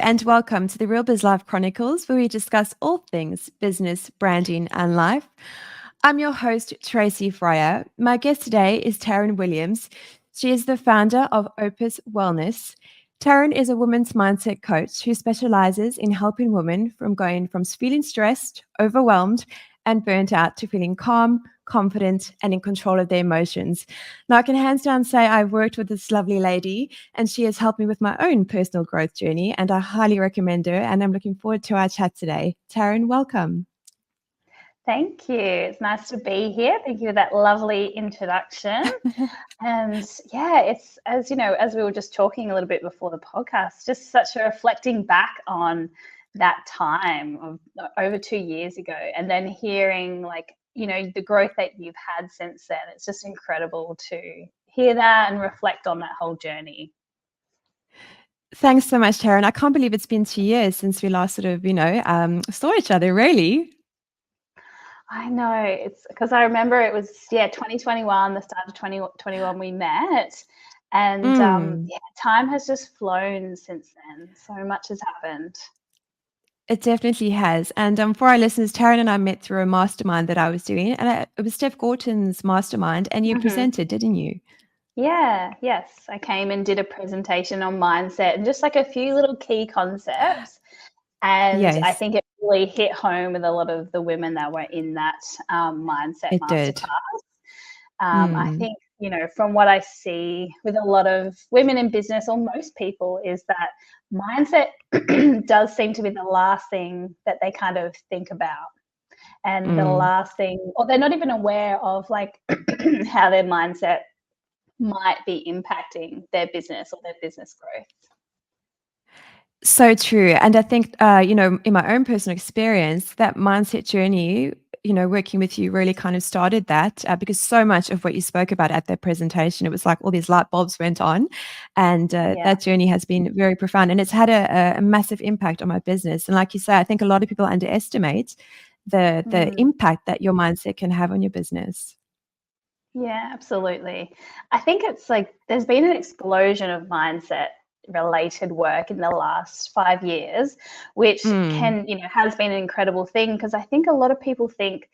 and welcome to the Real Biz Life Chronicles, where we discuss all things business, branding, and life. I'm your host, Tracy Fryer. My guest today is Tarryn Williams. She is the founder of Opus Wellness. Tarryn is a women's mindset coach who specializes in helping women from going from feeling stressed, overwhelmed, and burnt out to feeling calm, confident, and in control of their emotions. Now, I can hands down say I've worked with this lovely lady, and she has helped me with my own personal growth journey, and I highly recommend her, and I'm looking forward to our chat today. Tarryn, welcome. Thank you. It's nice to be here. Thank you for that lovely introduction. And yeah, it's, as you know, as we were just talking a little bit before the podcast, just such a reflecting back on that time of over 2 years ago, and then hearing the growth that you've had since then. It's just incredible to hear that and reflect on that whole journey. Thanks so much, Tarryn. I can't believe it's been 2 years since we last saw each other, really. I know, it's because I remember it was 2021, the start of 2021 we met, and time has just flown since then. So much has happened. It definitely has. And for our listeners, Tarryn and I met through a mastermind that I was doing, and it was Steph Gorton's mastermind, and you presented, didn't you? Yes. I came and did a presentation on mindset and just like a few little key concepts. And I Yes, think it really hit home with a lot of the women that were in that mindset it did. masterclass. I think, from what I see with a lot of women in business, or most people, is that mindset does seem to be the last thing that they kind of think about. And the last thing, or they're not even aware of like how their mindset might be impacting their business or their business growth. So true. And I think, in my own personal experience, that mindset journey, working with you really kind of started that because so much of what you spoke about at that presentation, it was like all these light bulbs went on. And that journey has been very profound. And it's had a massive impact on my business. And like you say, I think a lot of people underestimate the impact that your mindset can have on your business. Yeah, absolutely. I think it's like there's been an explosion of mindset related work in the last 5 years, which has been an incredible thing, because I think a lot of people think,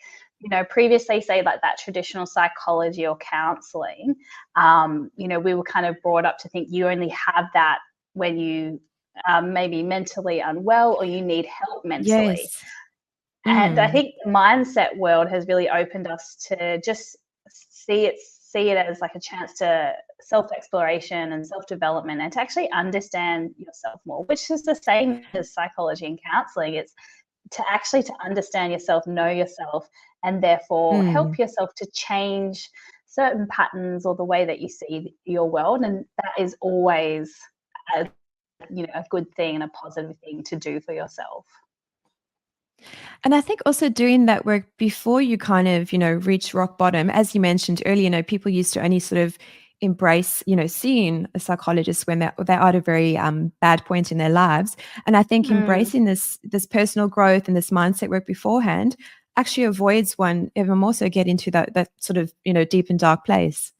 previously, say like that traditional psychology or counseling, we were kind of brought up to think you only have that when you maybe mentally unwell or you need help mentally. Yes. And I think the mindset world has really opened us to just see it as like a chance to self-exploration and self-development, and to actually understand yourself more, which is the same as psychology and counseling. It's to understand yourself, know yourself, and therefore help yourself to change certain patterns or the way that you see your world. And that is always a good thing and a positive thing to do for yourself. And I think also doing that work before you kind of, reach rock bottom, as you mentioned earlier, people used to only sort of embrace, seeing a psychologist when they're at a very bad point in their lives. And I think embracing this personal growth and this mindset work beforehand actually avoids one ever more so get into that sort of, deep and dark place.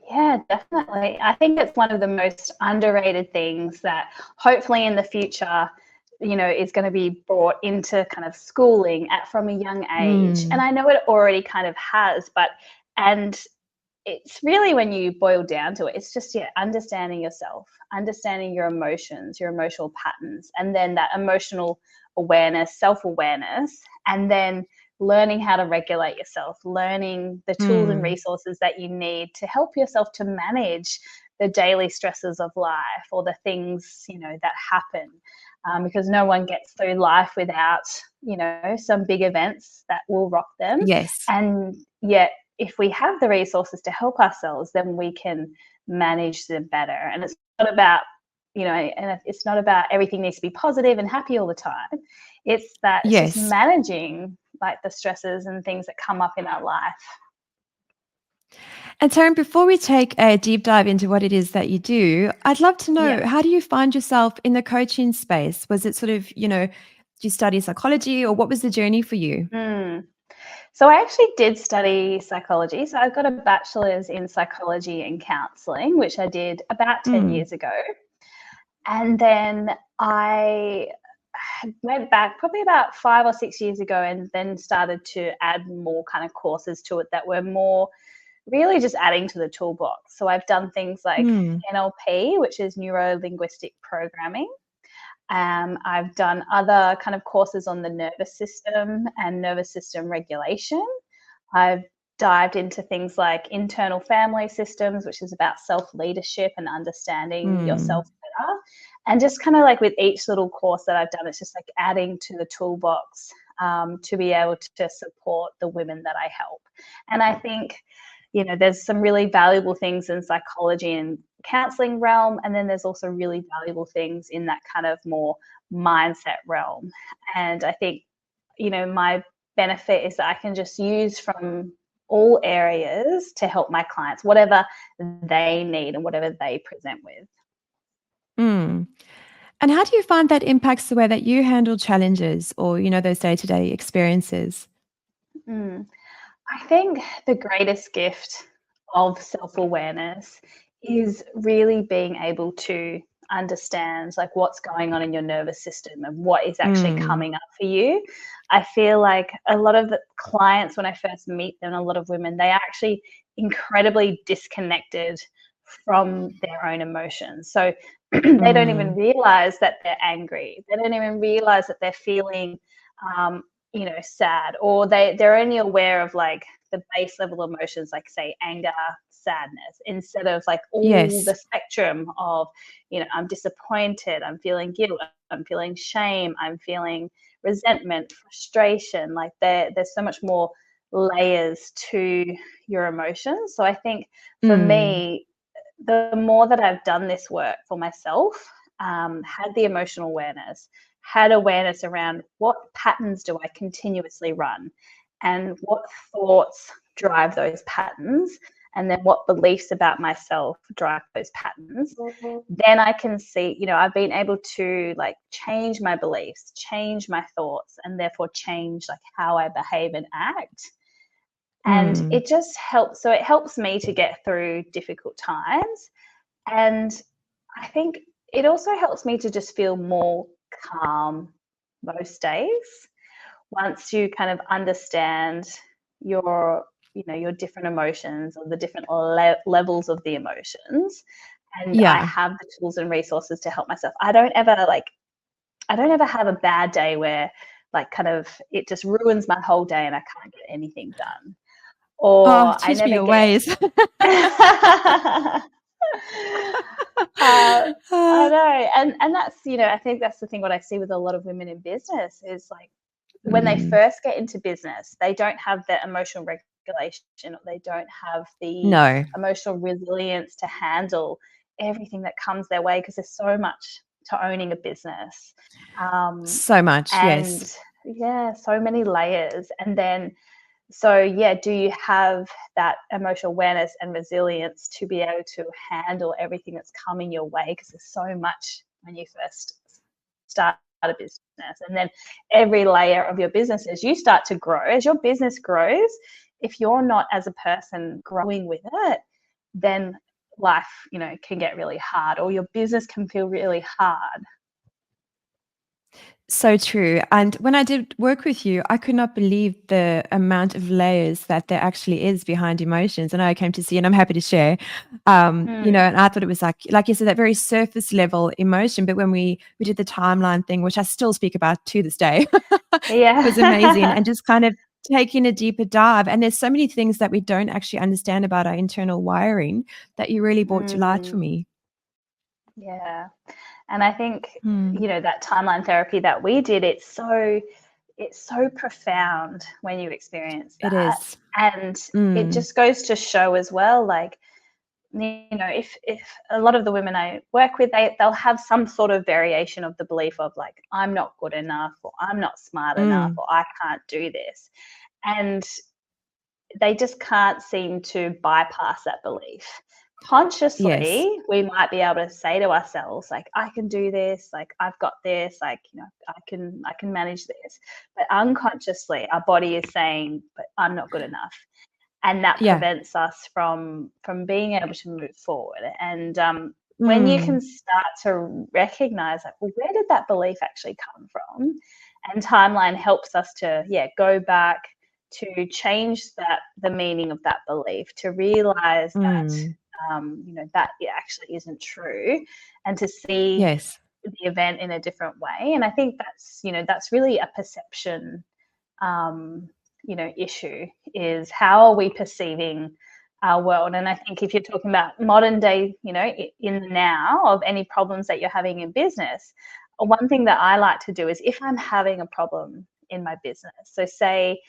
Yeah, definitely. I think it's one of the most underrated things that hopefully in the future, is going to be brought into kind of schooling from a young age. And I know it already kind of has, and it's really, when you boil down to it, it's just understanding yourself, understanding your emotions, your emotional patterns, and then that emotional awareness, self-awareness, and then learning how to regulate yourself, learning the tools and resources that you need to help yourself to manage the daily stresses of life, or the things, that happen. Because no one gets through life without, some big events that will rock them. Yes. And yet, if we have the resources to help ourselves, then we can manage them better. And it's not about, it's not about everything needs to be positive and happy all the time. It's that it's just managing like the stresses and things that come up in our life. And Tarryn, before we take a deep dive into what it is that you do, I'd love to know, how do you find yourself in the coaching space? Was it sort of, do you study psychology, or what was the journey for you? So I actually did study psychology. So I've got a bachelor's in psychology and counseling, which I did about 10 years ago. And then I went back probably about 5 or 6 years ago and then started to add more kind of courses to it that were more really just adding to the toolbox. So I've done things like NLP, which is neuro linguistic programming. I've done other kind of courses on the nervous system and nervous system regulation. I've dived into things like internal family systems, which is about self-leadership and understanding yourself better. And just kind of like with each little course that I've done, it's just like adding to the toolbox to be able to support the women that I help. And I think, you know, there's some really valuable things in psychology and counseling realm, and then there's also really valuable things in that kind of more mindset realm. And I think, you know, my benefit is that I can just use from all areas to help my clients, whatever they need and whatever they present with. Mm. And how do you find that impacts the way that you handle challenges or, you know, those day-to-day experiences? Mm. I think the greatest gift of self-awareness is really being able to understand like what's going on in your nervous system and what is actually Mm. coming up for you. I feel like a lot of the clients, when I first meet them, a lot of women, they are actually incredibly disconnected from their own emotions. So they don't even Mm. realize that they're angry. They don't even realize that they're feeling you know, sad, or they're only aware of like the base level emotions, like say anger, sadness, instead of like all Yes. the spectrum of, you know, I'm disappointed, I'm feeling guilt, I'm feeling shame, I'm feeling resentment, frustration. Like there's so much more layers to your emotions. So I think for Mm. me, the more that I've done this work for myself, had the emotional awareness, had awareness around what patterns do I continuously run and what thoughts drive those patterns, and then what beliefs about myself drive those patterns, then I can see, you know, I've been able to like change my beliefs, change my thoughts, and therefore change like how I behave and act. And Mm. it just helps. So it helps me to get through difficult times. And I think it also helps me to just feel more calm most days once you kind of understand your, you know, your different emotions or the different levels of the emotions. And I Yeah. have the tools and resources to help myself. I don't ever have a bad day where like kind of it just ruins my whole day and I can't get anything done. Oh, Or I teach me never your get ways. I Uh, know, and that's, you know, I think that's the thing. What I see with a lot of women in business is like when they mm. first get into business, they don't have the emotional regulation, or they don't have the No. emotional resilience to handle everything that comes their way because there's so much to owning a business, um, So much, and yes. yeah, so many layers, and then so, yeah, do you have that emotional awareness and resilience to be able to handle everything that's coming your way? Because there's so much when you first start a business. And then every layer of your business, as you start to grow, as your business grows, if you're not as a person growing with it, then life, you know, can get really hard, or your business can feel really hard. So true. And when I did work with you, I could not believe the amount of layers that there actually is behind emotions. And I came to see, and I'm happy to share, you know, Mm, and I thought it was like you said, that very surface level emotion. But when we did the timeline thing, which I still speak about to this day, was amazing. yeah. And just kind of taking a deeper dive. And there's so many things that we don't actually understand about our internal wiring that you really brought to light for Mm, me. yeah. And I think, Hmm. you know, that timeline therapy that we did, it's so profound when you experience It that. is. And it Mm. just goes to show as well, like, you know, if a lot of the women I work with, they'll have some sort of variation of the belief of like, I'm not good enough, or I'm not smart enough, Mm. or I can't do this. And they just can't seem to bypass that belief. Yes. Consciously, we might be able to say to ourselves, like, I can do this, like I've got this, like, you know, I can manage this. But unconsciously, our body is saying, but I'm not good enough. And that Yeah. prevents us from being able to move forward. And when you Mm. can start to recognize, like, well, where did that belief actually come from? And timeline helps us to, go back, to change the meaning of that belief, to realize that, Mm. that it actually isn't true, and to see Yes. the event in a different way. And I think that's really a perception, issue, is how are we perceiving our world. And I think if you're talking about modern day, in the now, of any problems that you're having in business, one thing that I like to do is, if I'm having a problem in my business, so say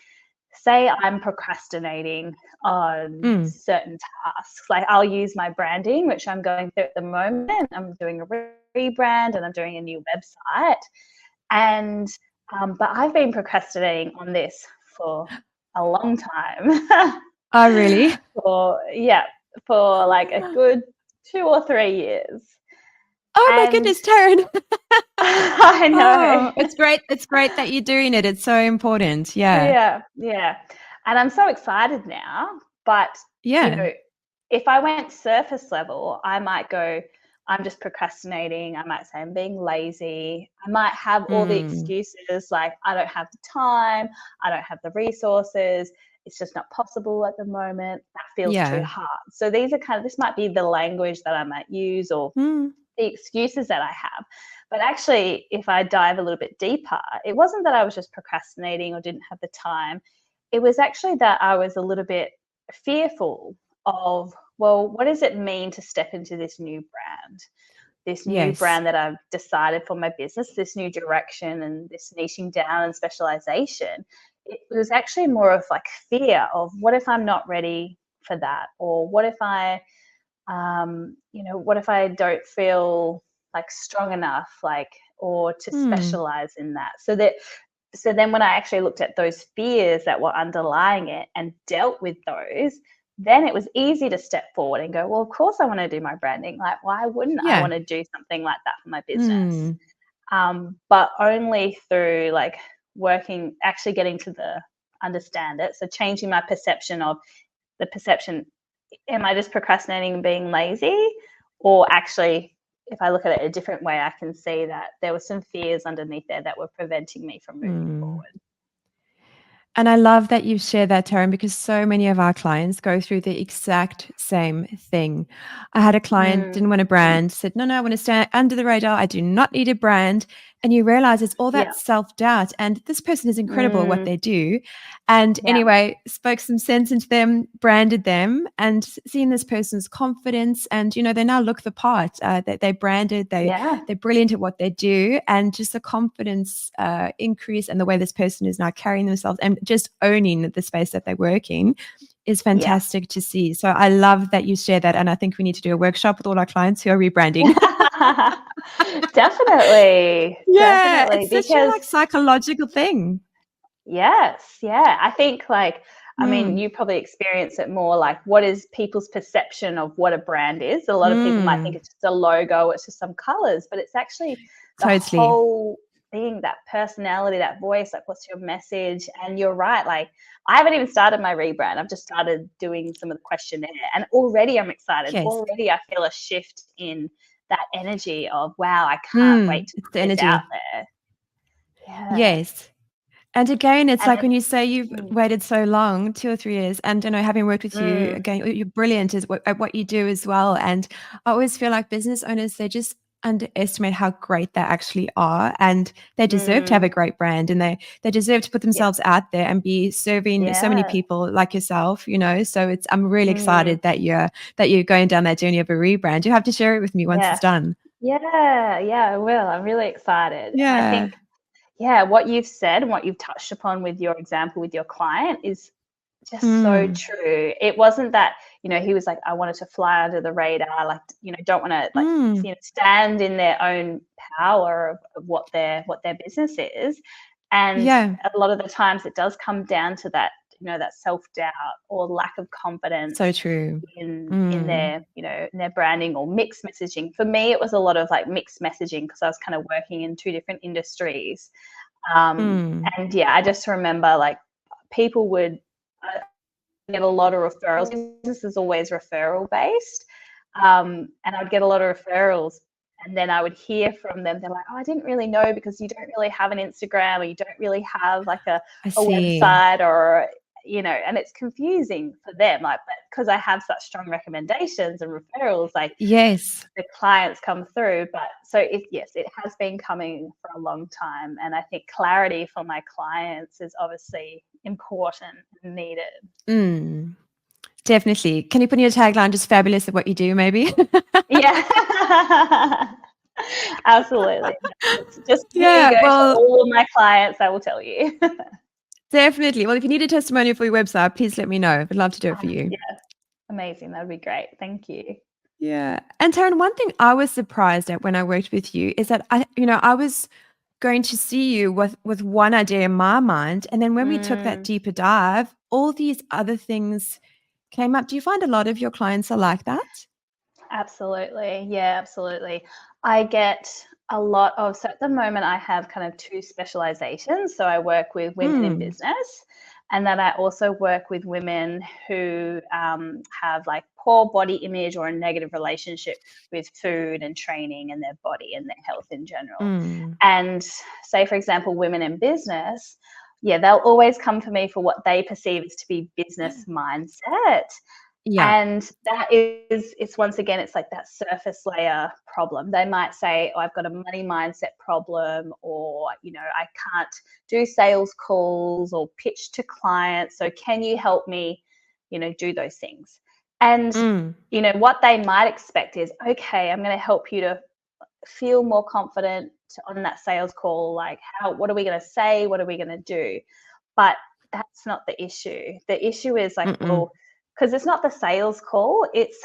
I'm procrastinating on Mm. certain tasks, like I'll use my branding, which I'm going through at the moment. I'm doing a rebrand and I'm doing a new website. And but I've been procrastinating on this for a long time. Oh, really? For like a good 2 or 3 years. Oh my And goodness, Taryn. I Oh, know. it's great. It's great that you're doing it. It's so important. Yeah. Yeah. And I'm so excited now. But, you Yeah. know, if I went surface level, I might go, I'm just procrastinating. I might say I'm being lazy. I might have all the Mm. excuses, like, I don't have the time, I don't have the resources, it's just not possible at the moment, that feels too Yeah. hard. So these are this might be the language that I might use, or Mm. the excuses that I have. But actually, if I dive a little bit deeper, it wasn't that I was just procrastinating or didn't have the time. It was actually that I was a little bit fearful of, well, what does it mean to step into this new brand? This new Yes. brand that I've decided for my business, this new direction and this niching down and specialization. It was actually more of like fear of, what if I'm not ready for that? Or what if what if I don't feel like strong enough, like, or to Mm. specialize in that? So then when I actually looked at those fears that were underlying it and dealt with those, then it was easy to step forward and go, well, of course I want to do my branding. Like, why wouldn't I Yeah. want to do something like that for my business? Mm. But only through like working, actually getting to understand it. So changing my perception of the perception, am I just procrastinating and being lazy? Or actually, if I look at it a different way, I can see that there were some fears underneath there that were preventing me from moving Mm. forward. And I love that you've shared that, Taryn, because so many of our clients go through the exact same thing. I had a client, Mm, didn't want a brand, said, no, I want to stay under the radar. I do not need a brand. And you realize it's all yeah. that self-doubt. And this person is incredible at what Mm, they do. And yeah. anyway, spoke some sense into them, branded them, and seeing this person's confidence. And, they now look the part. They branded, Yeah. they're brilliant at what they do. And just the confidence increase and the way this person is now carrying themselves and just owning the space that they work in is Yeah. fantastic to see. So I love that you share that. And I think we need to do a workshop with all our clients who are rebranding. Definitely. Yeah, Definitely. it's such a Because psychological thing. yes, yeah. I think I mean, Mm. you probably experience it more, like, what is people's perception of what a brand is? A lot of people might think Mm. it's just a logo, it's just some colors, but it's actually the Totally. whole thing, that personality, that voice, like, what's your message? And you're right, like, I haven't even started my rebrand. I've just started doing some of the questionnaire, and already I'm excited. Yes. Already I feel a shift in that energy of, wow, I can't wait to It's put the this out energy. there. Yeah. Yes. And again, it's And like when you say you've mm, waited so long, 2 or 3 years, and having worked with you mm, again, you're brilliant at what you do as well. And I always feel like business owners, they just underestimate how great they actually are, and they deserve to have a mm. great brand, and they deserve to put Yeah. themselves out there and be serving so many Yeah. people like yourself. So I'm really Mm. excited that you're going down that journey of a rebrand. You have to share it with me once it's Yeah. done. Yeah, I will. I'm really excited. And I Yeah. think, yeah, what you've said and what you've touched upon with your example with your client is just so Mm. true. It wasn't that, he was like, I wanted to fly under the radar, like, don't want to, like, Mm. stand in their own power of what their business is. And Yeah. a lot of the times it does come down to that, that self-doubt or lack of So confidence true. in Mm. their, in their branding or mixed messaging. For me, it was a lot of like mixed messaging because I was kind of working in two different industries. Mm. And yeah, I just remember, like, people would get a lot of referrals. Business is always referral based. And I'd get a lot of referrals. And then I would hear from them. They're like, oh, I didn't really know because you don't really have an Instagram, or you don't really have like a I see. website, or, and it's confusing for them. Like, but because I have such strong recommendations and referrals, like Yes. the clients come through. But so yes, it has been coming for a long time. And I think clarity for my clients is obviously important and needed. Mm, definitely. Can you put in your tagline, just fabulous at what you do, maybe? Yeah. Absolutely. It's just here you Yeah, go to well, all of my clients, I will tell you. definitely. Well, if you need a testimonial for your website, please let me know. I'd love to do it for you. Yeah, amazing. That would be great. Thank you. Yeah. And Taryn, one thing I was surprised at when I worked with you is that I was going to see you with one idea in my mind. And then when we took that Mm, deeper dive, all these other things came up. Do you find a lot of your clients are like that? absolutely. Yeah, absolutely. I get a lot of, so at the moment I have kind of two specializations. So I work with women in Mm, business, and then I also work with women who have like poor body image or a negative relationship with food and training and their body and their health in general. mm, And say, for example, women in business, yeah, they'll always come for me for what they perceive as to be business mindset. yeah. And that is, it's once again, it's like that surface layer problem. They might say, oh, I've got a money mindset problem, or, I can't do sales calls or pitch to clients. So can you help me, do those things? And, Mm, what they might expect is, okay, I'm going to help you to feel more confident on that sales call. Like, what are we going to say? What are we going to do? But that's not the issue. The issue is like, mm-mm. well, because it's not the sales call, it's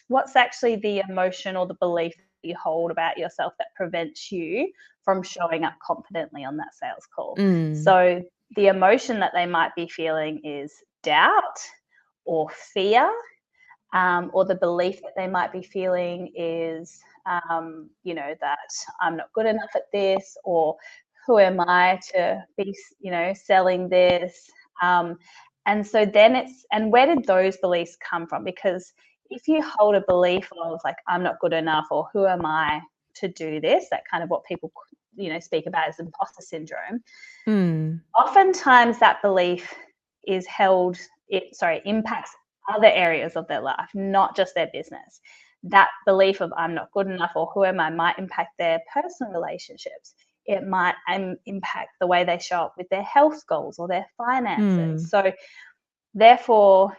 what's actually the emotion or the belief that you hold about yourself that prevents you from showing up confidently on that sales call. Mm, So the emotion that they might be feeling is doubt or fear, or the belief that they might be feeling is, that I'm not good enough at this, or who am I to be, selling this? Um, and so then and where did those beliefs come from? Because if you hold a belief of like, I'm not good enough, or who am I to do this, that kind of what people, speak about as imposter syndrome, mm. oftentimes that belief is impacts other areas of their life, not just their business. That belief of I'm not good enough or who am I might impact their personal relationships. It might impact the way they show up with their health goals or their finances. Mm, So therefore,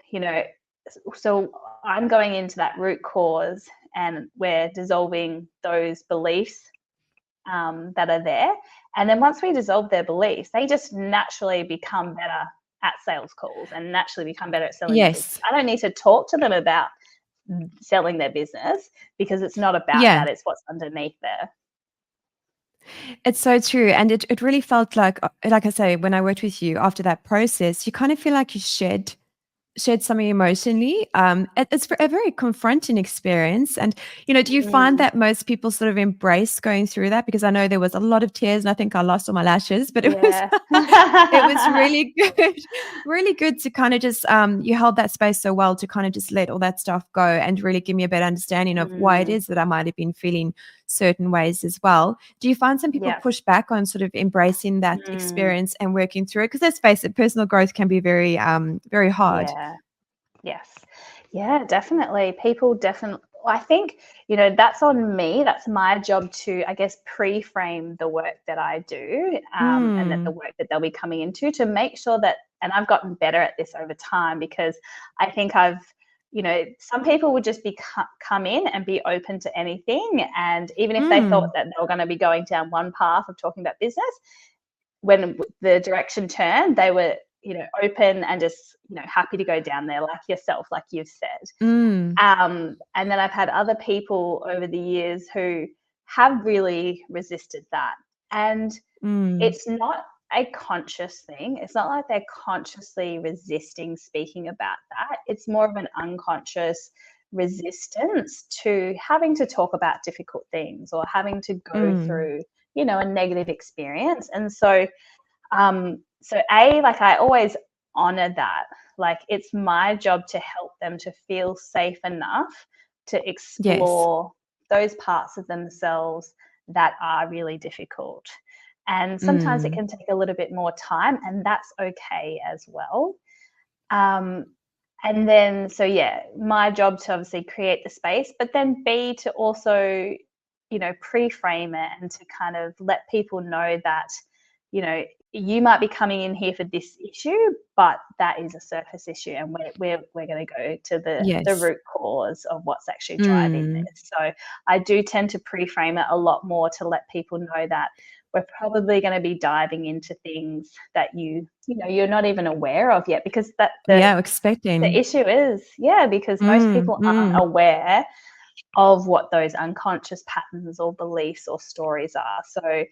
so I'm going into that root cause, and we're dissolving those beliefs that are there. And then once we dissolve their beliefs, they just naturally become better at sales calls and naturally become better at selling their business. yes. I don't need to talk to them about selling their business, because it's not about Yeah. that. It's what's underneath there. It's so true. And it really felt like I say, when I worked with you after that process, you kind of feel like you shed something emotionally. It's a very confronting experience. And, do you find Mm, that most people sort of embrace going through that? Because I know there was a lot of tears and I think I lost all my lashes, but it was yeah. it was really good, really good to kind of just you held that space so well to kind of just let all that stuff go and really give me a better understanding of why it Mm, is that I might have been feeling certain ways as well. Do you find some people yeah. push back on sort of embracing that Mm, experience and working through it? Because let's face it, personal growth can be very very hard. yeah. Yes. Yeah, definitely. People definitely, I think, that's on me. That's my job to, I guess, pre-frame the work that I do, and that the Mm, work that they'll be coming into, to make sure that, and I've gotten better at this over time, because I think some people would just come in and be open to anything. And even if they thought mm, that they were going to be going down one path of talking about business, when the direction turned, they were, open and just, happy to go down there, like yourself, like you've said. mm, And then I've had other people over the years who have really resisted that. And mm, it's not a conscious thing. It's not like they're consciously resisting speaking about that. It's more of an unconscious resistance to having to talk about difficult things, or having to go mm, through, a negative experience. And like, I always honor that. Like, it's my job to help them to feel safe enough to Yes. explore those parts of themselves that are really difficult. And sometimes it Mm. can take a little bit more time, and that's okay as well. Um, and then, so yeah, my job to obviously create the space, but then B, to also, pre-frame it and to kind of let people know that, you might be coming in here for this issue, but that is a surface issue, and we're going to go to the Yes. root cause of what's actually driving Mm. this. So I do tend to pre-frame it a lot more to let people know that we're probably going to be diving into things that you're not even aware of yet, because that Yeah, the expecting. issue is, because most Mm, people aren't mm. aware of what those unconscious patterns or beliefs or stories are. So,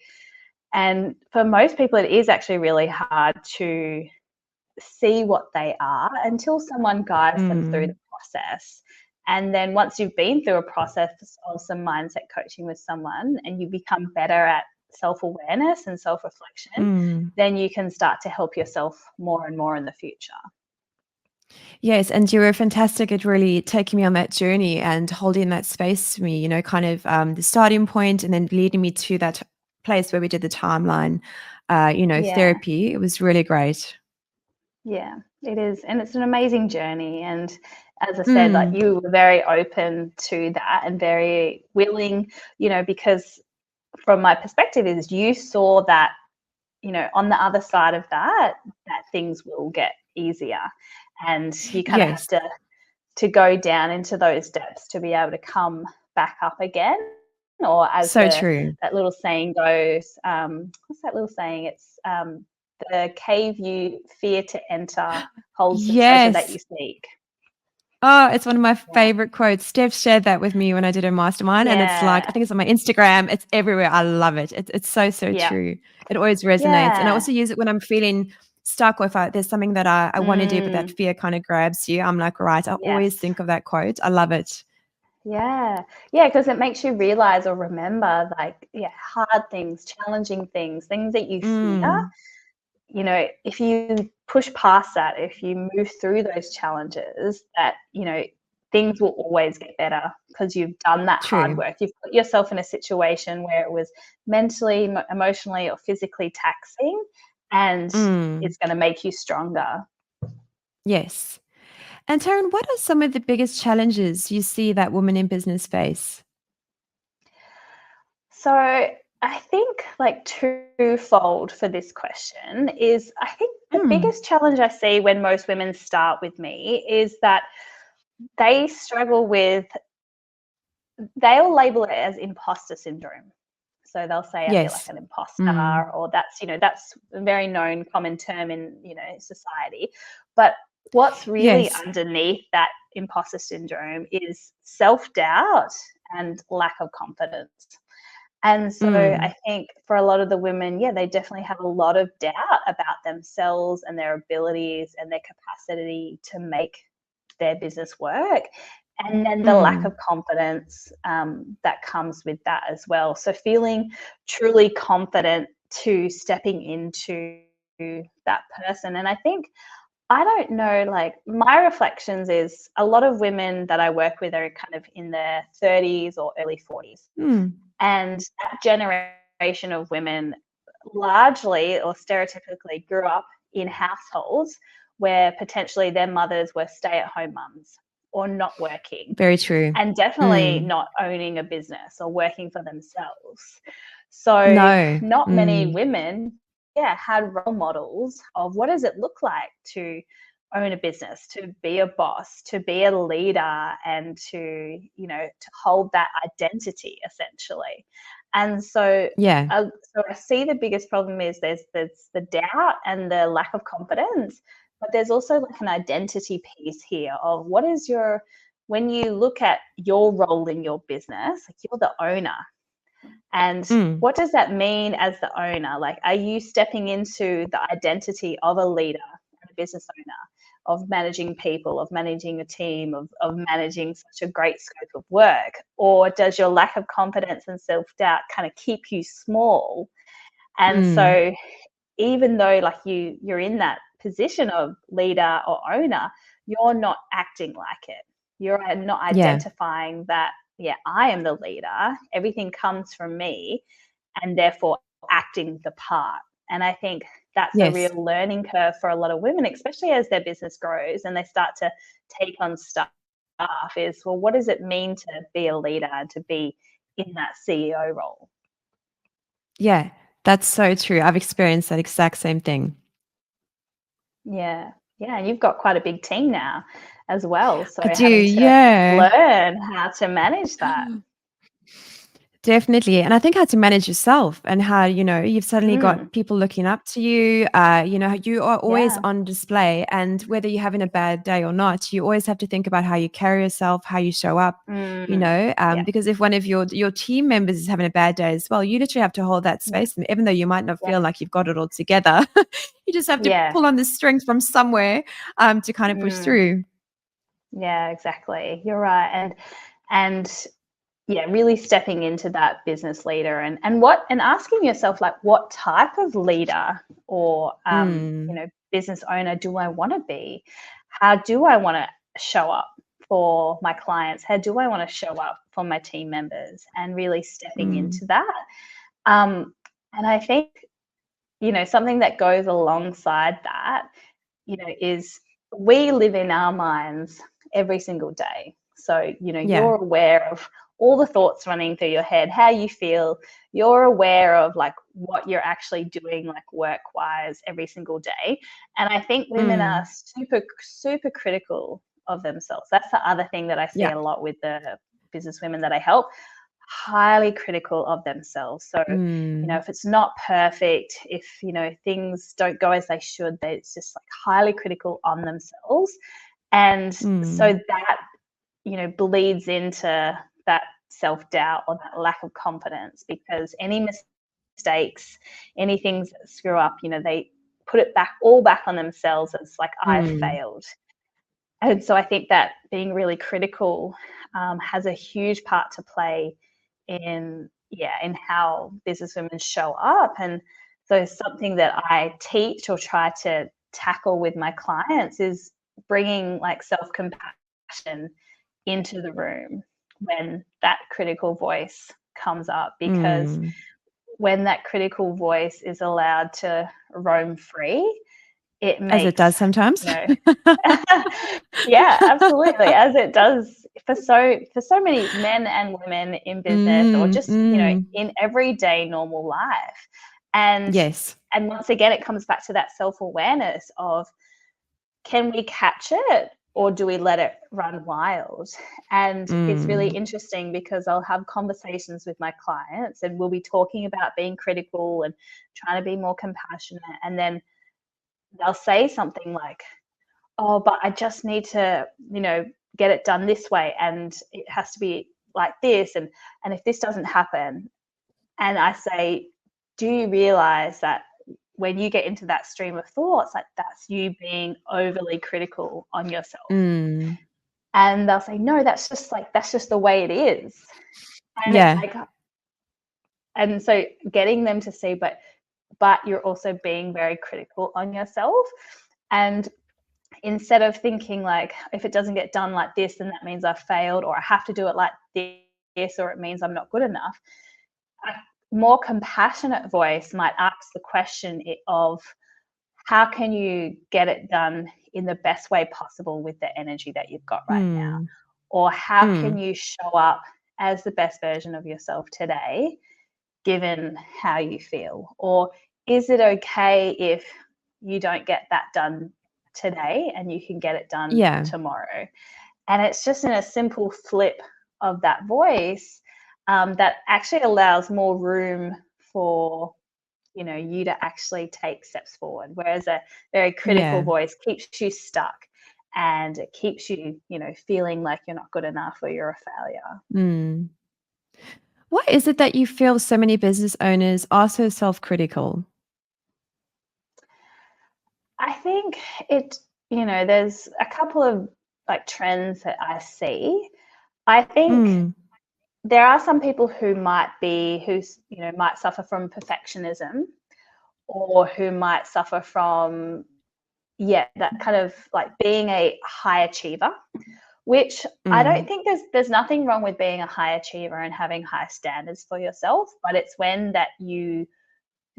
and for most people, it is actually really hard to see what they are until someone guides them through Mm. the process. And then once you've been through a process of some mindset coaching with someone and you become better at self-awareness and self-reflection, Mm. then you can start to help yourself more and more in the future. Yes, and you were fantastic at really taking me on that journey and holding that space for me, kind of the starting point and then leading me to that place where we did the timeline, Yeah. therapy. It was really great. Yeah, it is. And it's an amazing journey. And as I said, like, Mm. you were very open to that and very willing, because from my perspective is you saw that, on the other side of that things will get easier. And you kind of have Yes, to go down into those depths to be able to come back up again. Or as so true. that little saying goes, what's that little saying? It's the cave you fear to enter holds the treasure that Yes. you seek. Oh, it's one of my Yeah. favorite quotes. Steph shared that with me when I did a mastermind, and it's like, I Yeah. think it's on my Instagram. It's everywhere. I love it. It's so, so Yeah. true. It always resonates. And I Yeah. also use it when I'm feeling stuck or if there's something that I want to do, but that Mm, fear kind of grabs you. I'm like, right, I always yes. think of that quote. I love it. Yeah. Yeah, because it makes you realize or remember, like, hard things, challenging things, things that you fear. Mm, If you push past that, if you move through those challenges, that, things will always get better because you've done that hard true. work. You've put yourself in a situation where it was mentally, emotionally, or physically taxing, and Mm, it's going to make you stronger. yes. And Taryn, what are some of the biggest challenges you see that women in business face? So I think, like, twofold for this question is, I think the Mm, biggest challenge I see when most women start with me is that they struggle with, they'll label it as imposter syndrome. So they'll say, I feel like yes. an imposter, Mm, or that's a very known common term in, society. But what's really yes. underneath that imposter syndrome is self-doubt and lack of confidence. And so Mm, I think for a lot of the women, they definitely have a lot of doubt about themselves and their abilities and their capacity to make their business work. And then the lack mm, of confidence that comes with that as well. So feeling truly confident to stepping into that person. And I think, I don't know, like, my reflections is a lot of women that I work with are kind of in their 30s or early 40s. mm. And that generation of women largely or stereotypically grew up in households where potentially their mothers were stay-at-home mums or not working, Very true. and definitely Mm. not owning a business or working for themselves. So No. not many Mm. women, had role models of what does it look like to own a business, to be a boss, to be a leader, and to hold that identity essentially. And so Yeah. so I see the biggest problem is there's the doubt and the lack of confidence, but there's also like an identity piece here of what is your, when you look at your role in your business, like, you're the owner. And Mm. what does that mean as the owner? Like, are you stepping into the identity of a leader and a business owner, of managing people, of managing a team, of managing such a great scope of work? Or does your lack of confidence and self-doubt kind of keep you small? And Mm. so even though, like, you're in that position of leader or owner, you're not acting like it. You're not Yeah. identifying that, yeah, I am the leader. Everything comes from me, and therefore acting the part. And I think that's a Yes. real learning curve for a lot of women, especially as their business grows and they start to take on stuff, is, well, what does it mean to be a leader and to be in that CEO role? Yeah. That's so true. I've experienced that exact same thing. Yeah. Yeah. And you've got quite a big team now as well. So I do. having to Yeah. learn how to manage that. Definitely. And I think how to manage yourself and how, you've suddenly Mm, got people looking up to you. You are always yeah. on display. And whether you're having a bad day or not, you always have to think about how you carry yourself, how you show up, Yeah. because if one of your team members is having a bad day as well, you literally have to hold that Yeah. space. And even though you might not feel Yes. like you've got it all together, you just have to Yeah. pull on the strength from somewhere to kind of push Mm, through. yeah, exactly. You're right. And yeah, really stepping into that business leader and asking yourself, like, what type of leader or Mm, business owner do I want to be? How do I want to show up for my clients? How do I want to show up for my team members? And really stepping mm, into that. And I think, something that goes alongside that, is we live in our minds every single day. So, yeah. you're aware of all the thoughts running through your head, how you feel. You're aware of like what you're actually doing, like work wise, every single day. And I think women are Mm, super, super critical of themselves. That's the other thing that I see yeah. a lot with the business women that I help, highly critical of themselves. So, Mm, if it's not perfect, if, things don't go as they should, it's just like highly critical on themselves. And so mm. that, bleeds into that self-doubt or that lack of confidence, because any mistakes, any things that screw up, they put it back on themselves. It's like, I've Mm, failed. And so I think that being really critical has a huge part to play in how businesswomen show up. And so something that I teach or try to tackle with my clients is bringing like self-compassion into the room when that critical voice comes up, because mm. when that critical voice is allowed to roam free, it As it makes, does sometimes. you know yeah, absolutely, as it does for so many men and women in business, or Mm, just, mm. in everyday normal life. And Yes. and once again, it comes back to that self-awareness of, can we catch it or do we let it run wild? And it's really Mm. interesting because I'll have conversations with my clients and we'll be talking about being critical and trying to be more compassionate. And then they'll say something like, oh, but I just need to, get it done this way, and it has to be like this, and if this doesn't happen, and I say, do you realize that when you get into that stream of thoughts, like that's you being overly critical on yourself? Mm. And they'll say, no, that's just the way it is. And it's Yeah. like, and so getting them to see, but you're also being very critical on yourself. And instead of thinking like, if it doesn't get done like this, then that means I've failed, or I have to do it like this, or it means I'm not good enough, a more compassionate voice might ask the question of, how can you get it done in the best way possible with the energy that you've got right now? Mm. Or how can Mm. you show up as the best version of yourself today, given how you feel? Or is it okay if you don't get that done today and you can get it done Yeah. tomorrow? And it's just in a simple flip of that voice that actually allows more room for, you to actually take steps forward. Whereas a very critical Yeah. voice keeps you stuck, and it keeps you, feeling like you're not good enough or you're a failure. Mm. Why is it that you feel so many business owners are so self-critical? I think there's a couple of like trends that I see. I think Mm. there are some people who's might suffer from perfectionism, or who might suffer from, yeah, that kind of like being a high achiever, which I don't Mm. think there's nothing wrong with being a high achiever and having high standards for yourself, but it's when that you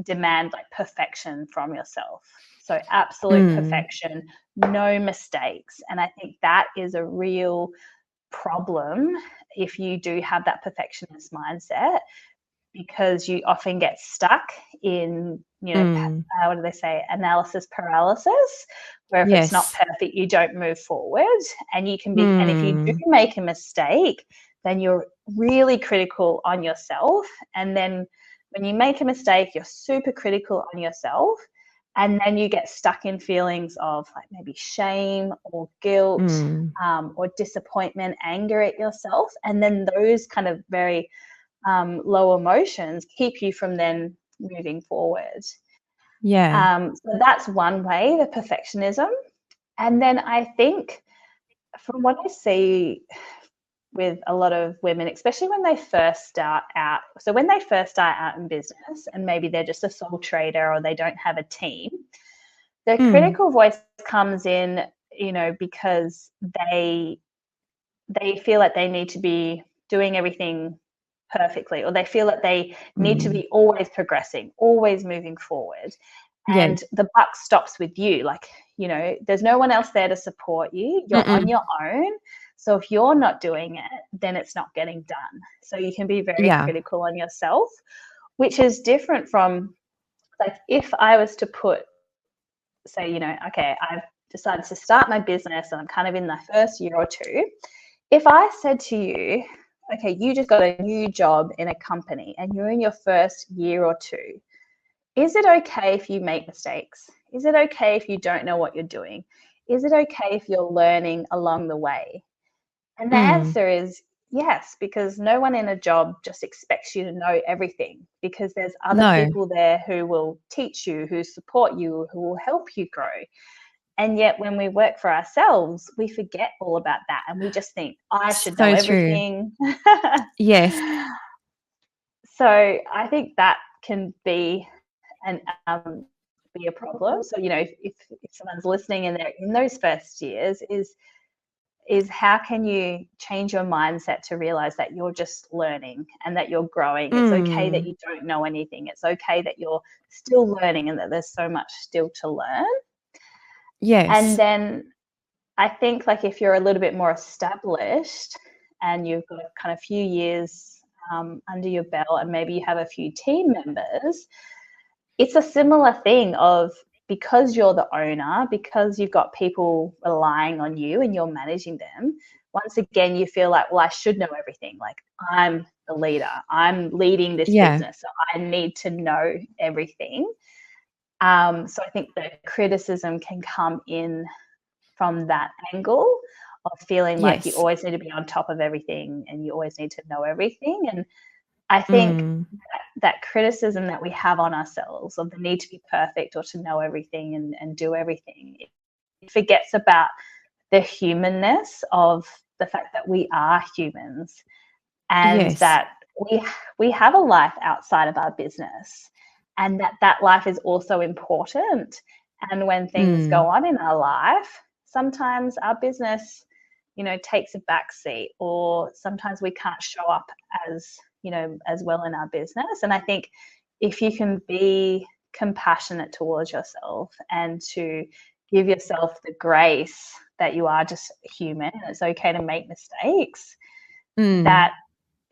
demand like perfection from yourself. So absolute Mm. perfection, no mistakes. And I think that is a real problem if you do have that perfectionist mindset, because you often get stuck in, Mm. what do they say, analysis paralysis, where if it's not Yes. perfect, you don't move forward. And you can be, and if you do Mm. make a mistake, then you're really critical on yourself. And then when you make a mistake, you're super critical on yourself. And then you get stuck in feelings of like maybe shame or guilt, Mm. or disappointment, anger at yourself. And then those kind of very low emotions keep you from then moving forward. Yeah. So that's one way, the perfectionism. And then I think from what I see with a lot of women, especially when they first start out, so when they first start out in business and maybe they're just a sole trader or they don't have a team, their Mm. critical voice comes in, because they feel like they need to be doing everything perfectly, or they feel that they need to Mm. be always progressing, always moving forward. Yeah. And the buck stops with you. Like, there's no one else there to support you. You're on Mm-mm. your own. So if you're not doing it, then it's not getting done. So you can be very Yeah. critical on yourself, which is different from like if I was to say, okay, I've decided to start my business and I'm kind of in the first year or two. If I said to you, okay, you just got a new job in a company and you're in your first year or two, is it okay if you make mistakes? Is it okay if you don't know what you're doing? Is it okay if you're learning along the way? And the Mm. answer is yes, because no one in a job just expects you to know everything, because there's other No. people there who will teach you, who support you, who will help you grow. And yet when we work for ourselves, we forget all about that and we just think, I should know So true. everything. Yes. So I think that can be an be a problem. So, if someone's listening and they're in those first years, is how can you change your mindset to realize that you're just learning and that you're growing? It's okay that Mm. you don't know anything. It's okay that you're still learning and that there's so much still to learn. And Yes. then I think like if you're a little bit more established and you've got a kind of few years under your belt and maybe you have a few team members, it's a similar thing of, because you're the owner, because you've got people relying on you and you're managing them, once again, you feel like, well, I should know everything. Like I'm the leader, I'm leading this Yeah. business, so I need to know everything. So I think the criticism can come in from that angle of feeling like you Yes. always need to be on top of everything and you always need to know everything. And I think Mm. that criticism that we have on ourselves of the need to be perfect or to know everything and do everything, it forgets about the humanness of the fact that we are humans and Yes. that we have a life outside of our business, and that life is also important. And when things go Mm. on in our life, sometimes our business, takes a back seat, or sometimes we can't show up as, as well in our business. And I think if you can be compassionate towards yourself and to give yourself the grace that you are just human and it's okay to make mistakes, Mm. that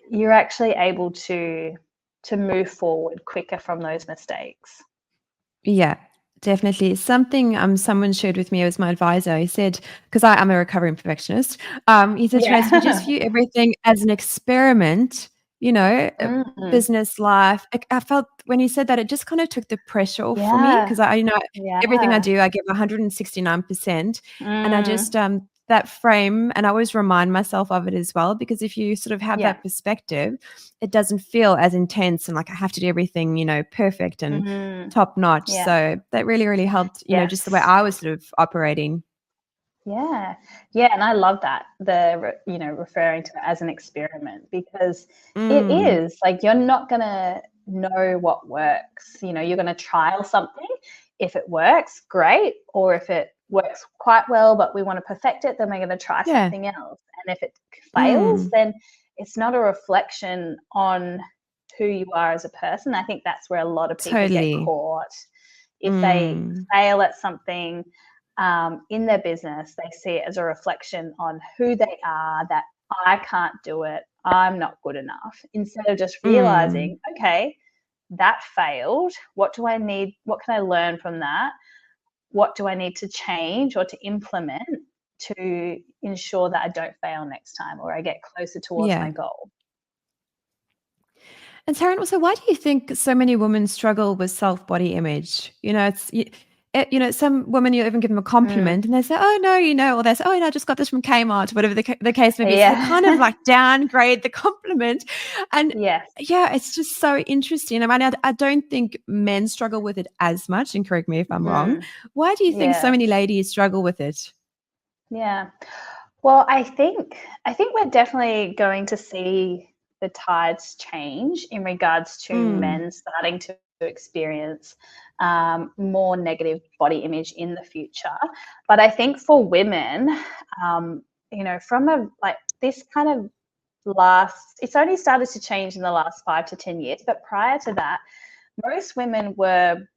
you're actually able to move forward quicker from those mistakes. Yeah, definitely. Something someone shared with me as my advisor. He said, because I'm a recovering perfectionist, he said, Trace, if you just Yeah. view everything as an experiment, Mm. business life. I felt when he said that, it just kind of took the pressure off for me Yeah. because everything I Yeah. do, I give 169%. And I just, Mm. that frame, and I always remind myself of it as well, because if you sort of have Yeah. that perspective, it doesn't feel as intense and like I have to do everything, perfect and Mm. top notch. Yeah. So that really, really helped, just the way Yes. I was sort of operating. Yeah. Yeah. And I love that, referring to it as an experiment, because it Mm. is like you're not going to know what works. You're going to trial something. If it works, great. Or if it works quite well, but we want to perfect it, then we're going to try Yeah. something else. And if it fails, Mm. then it's not a reflection on who you are as a person. I think that's where a lot of people get Totally. caught. If they Mm. fail at something in their business, they see it as a reflection on who they are, that I can't do it, I'm not good enough, instead of just realizing, okay, that failed. What do I need? What can I learn from that? What do I need to change or to implement to ensure that I don't fail next time, or I get closer towards Yeah. my goal? And Tarryn, also, why do you think so many women struggle with self-body image? Some women, you even give them a compliment and they say, oh, no, or they say, oh, no, I just got this from Kmart, whatever the case may be. So they kind of Yeah. like downgrade the compliment. And Yes. yeah, it's just so interesting. I mean, I don't think men struggle with it as much, and correct me if I'm wrong. Why do you think so Yeah. many ladies struggle with it? Yeah. Well, I think we're definitely going to see the tides change in regards to men starting to experience more negative body image in the future. But I think for women, from this kind of it's only started to change in the last 5 to 10 years. But prior to that, most women were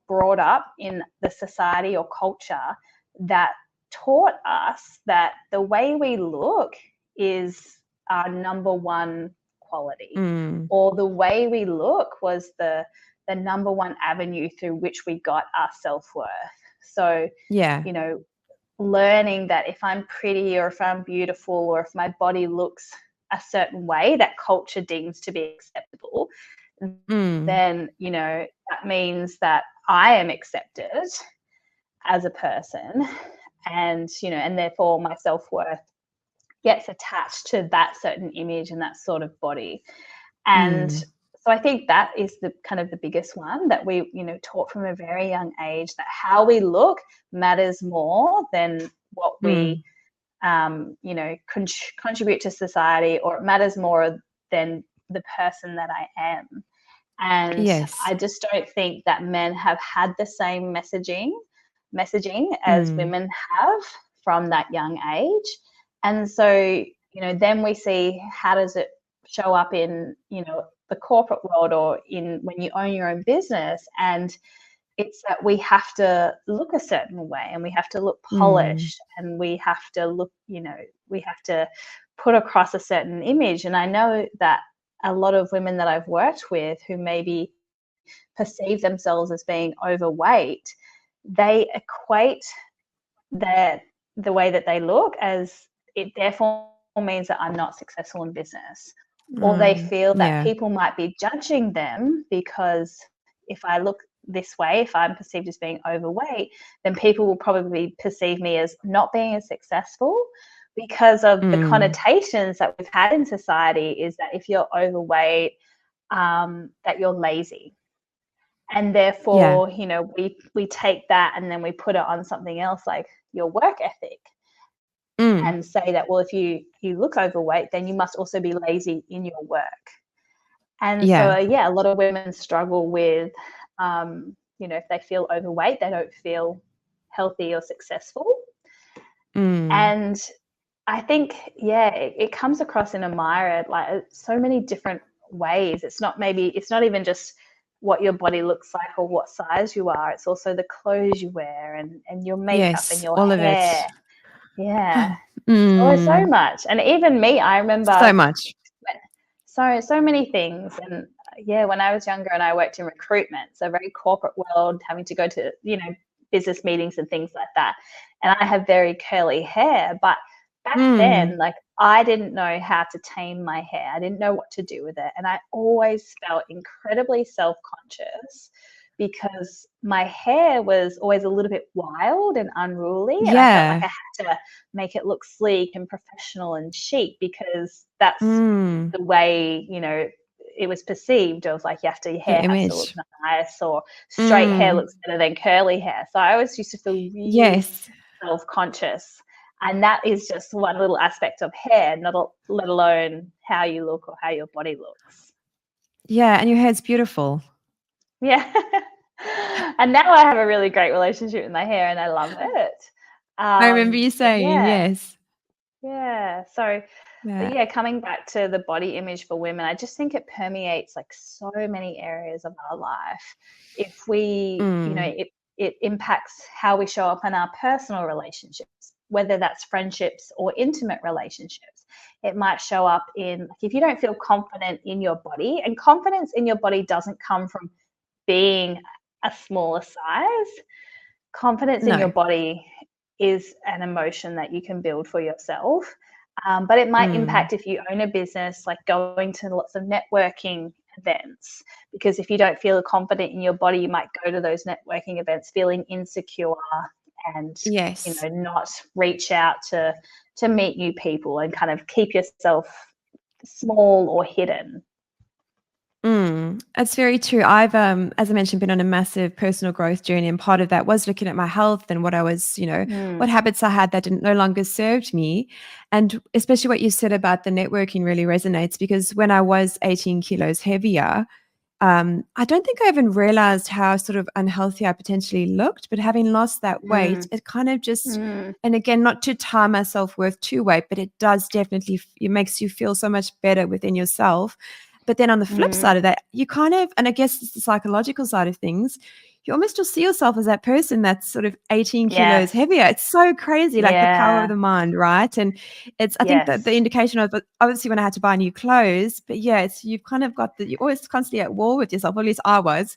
brought up in the society or culture that taught us that the way we look is our number one quality, or the way we look was the number one avenue through which we got our self-worth. So, Yeah. learning that if I'm pretty, or if I'm beautiful, or if my body looks a certain way that culture deems to be acceptable, then, that means that I am accepted as a person, and, and therefore my self-worth gets attached to that certain image and that sort of body. And so I think that is the kind of the biggest one that we, taught from a very young age, that how we look matters more than what we, contribute to society, or it matters more than the person that I am. And Yes. I just don't think that men have had the same messaging as women have from that young age. And so, then we see, how does it show up in, the corporate world, or in when you own your own business. And it's that we have to look a certain way, and we have to look polished, and we have to look, we have to put across a certain image. And I know that a lot of women that I've worked with who maybe perceive themselves as being overweight, they equate the way that they look as it therefore means that I'm not successful in business. Or they feel that Yeah. people might be judging them because if I look this way, if I'm perceived as being overweight, then people will probably perceive me as not being as successful, because of the connotations that we've had in society, is that if you're overweight, that you're lazy. And Yeah. therefore, we take that and then we put it on something else, like your work ethic, and say that, well, if you look overweight, then you must also be lazy in your work. And so, Yeah. a lot of women struggle with, if they feel overweight, they don't feel healthy or successful. And I think, it comes across in a myriad, like so many different ways. It's not even just what your body looks like or what size you are. It's also the clothes you wear, and your makeup and Yes. your All of it. hair. Yeah. So Mm. much. And even me, I So remember much. so many things. And when I was younger and I worked in recruitment, so very corporate world, having to go to, business meetings and things like that. And I have very curly hair, but back then, like, I didn't know how to tame my hair. I didn't know what to do with it. And I always felt incredibly self-conscious because my hair was always a little bit wild and unruly. And I felt like Yeah. I had to make it look sleek and professional and chic, because that's the way, it was perceived, of like, your Your hair has to look image. nice, or straight hair looks better than curly hair. So I always used to feel really Yes. self-conscious. And that is just one little aspect of hair, not let alone how you look or how your body looks. Yeah, and your hair's beautiful. Yeah. And now I have a really great relationship with my hair and I love it. I remember you But saying, yeah, yes. yeah. So, but Yeah. yeah, coming back to the body image for women, I just think it permeates like so many areas of our life. If we, Mm. it impacts how we show up in our personal relationships, whether that's friendships or intimate relationships. It might show up in, like, if you don't feel confident in your body, and confidence in your body doesn't come from being a smaller size. Confidence in your No. body is an emotion that you can build for yourself. But it might Mm. impact if you own a business, like going to lots of networking events. Because if you don't feel confident in your body, you might go to those networking events feeling insecure and, Yes. not reach out to meet new people and kind of keep yourself small or hidden. That's very true. I've, as I mentioned, been on a massive personal growth journey, and part of that was looking at my health and what I was, what Mm, habits I had that didn't no longer served me. And especially what you said about the networking really resonates because when I was 18 kilos heavier, I don't think I even realized how sort of unhealthy I potentially looked, but having lost that weight, mm, it kind of just, mm, and again, not to tie my self-worth to weight, but it does definitely, it makes you feel so much better within yourself. But then on the flip mm. side of that, you kind of, and I guess it's the psychological side of things, you almost just see yourself as that person that's sort of 18 kilos Yes. heavier. It's so crazy, like the power of Yeah. the mind, right? And it's, I think that the Yes. indication of obviously when I had to buy new clothes, but yeah, it's you've kind of got the you're always constantly at war with yourself. Or at least I was.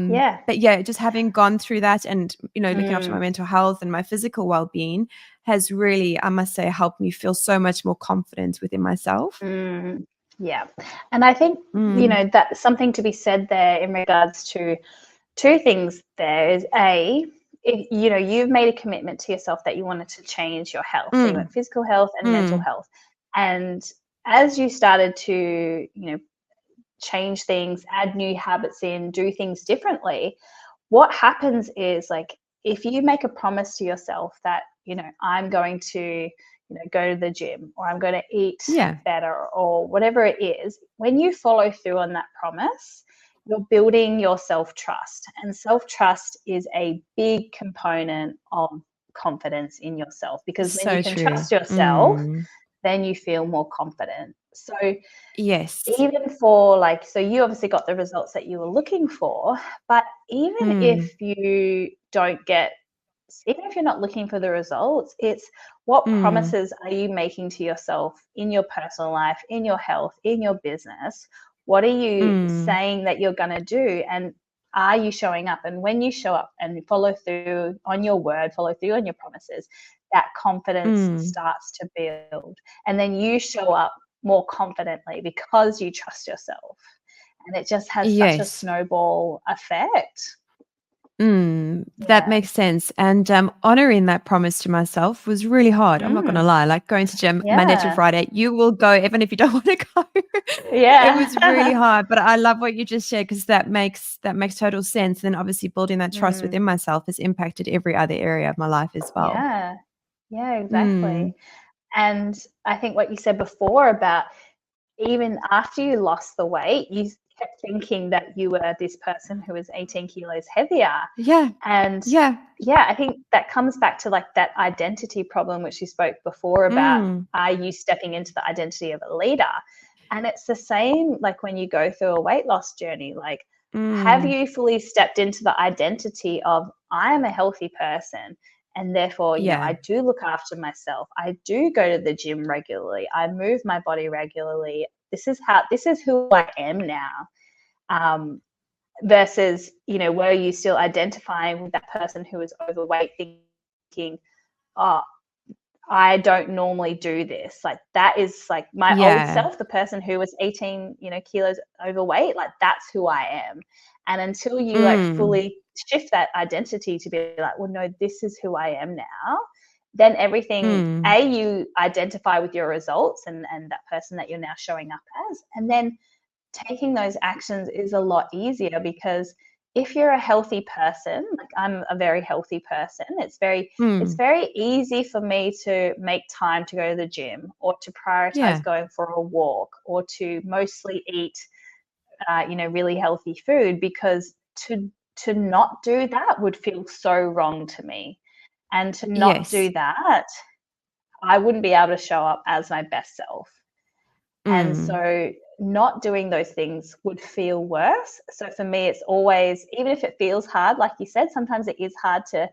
Yeah. But yeah, just having gone through that and looking after my Mm, mental health and my physical well-being has really, I must say, helped me feel so much more confident within myself. mm, yeah. And I think, Mm, that's something to be said there in regards to two things there is A, if, you've made a commitment to yourself that you wanted to change your health. So you mm, went physical health and mental mm, health. And as you started to, change things, add new habits in, do things differently, what happens is, like, if you make a promise to yourself that, I'm going to, go to the gym, or I'm going to eat yeah, better, or whatever it is, when you follow through on that promise, you're building your self-trust, and self-trust is a big component of confidence in yourself, because when you so can true. trust yourself, then you feel more confident. So Yes. even for, like, so you obviously got the results that you were looking for, but even Mm, if you don't get, even if you're not looking for the results, it's what mm, promises are you making to yourself in your personal life, in your health, in your business? What are you mm, saying that you're going to do? And are you showing up? And when you show up and follow through on your word, follow through on your promises, that confidence mm. starts to build. And then you show up more confidently because you trust yourself. And it just has such a Yes. snowball effect. That Yeah. makes sense. And honoring that promise to myself was really hard. I'm not going to Mm. lie. Like going to gym Monday to Yeah. Friday, you will go even if you don't want to go. It was really Yeah. hard, but I love what you just shared because that makes total sense. And then obviously building that trust Mm. within myself has impacted every other area of my life as well. Yeah. Yeah, Mm, exactly. And I think what you said before about, even after you lost the weight, you kept thinking that you were this person who was 18 kilos heavier. yeah, And yeah, yeah, I think that comes back to, like, that identity problem, which you spoke before about, mm, are you stepping into the identity of a leader? And it's the same, like, when you go through a weight loss journey, like, have mm, you fully stepped into the identity of, I am a healthy person, and therefore, yeah, I do look after myself. I do go to the gym regularly. I move my body regularly. This is who I am now. Um, Versus, were you still identifying with that person who is overweight, thinking, oh, I don't normally do this. Like, that is, like, my old yeah, self, the person who was 18, kilos overweight, like, that's who I am. And until you, like, mm, fully shift that identity to be like, well, no, this is who I am now, then everything, mm, A, you identify with your results and that person that you're now showing up as. And then taking those actions is a lot easier, because if you're a healthy person, like, I'm a very healthy person, it's mm, very easy for me to make time to go to the gym, or to prioritize yeah, going for a walk, or to mostly eat really healthy food, because to not do that would feel so wrong to me. And to not do Yes. that, I wouldn't be able to show up as my best self. And Mm. so not doing those things would feel worse. So for me, it's always, even if it feels hard, like you said, sometimes it is hard to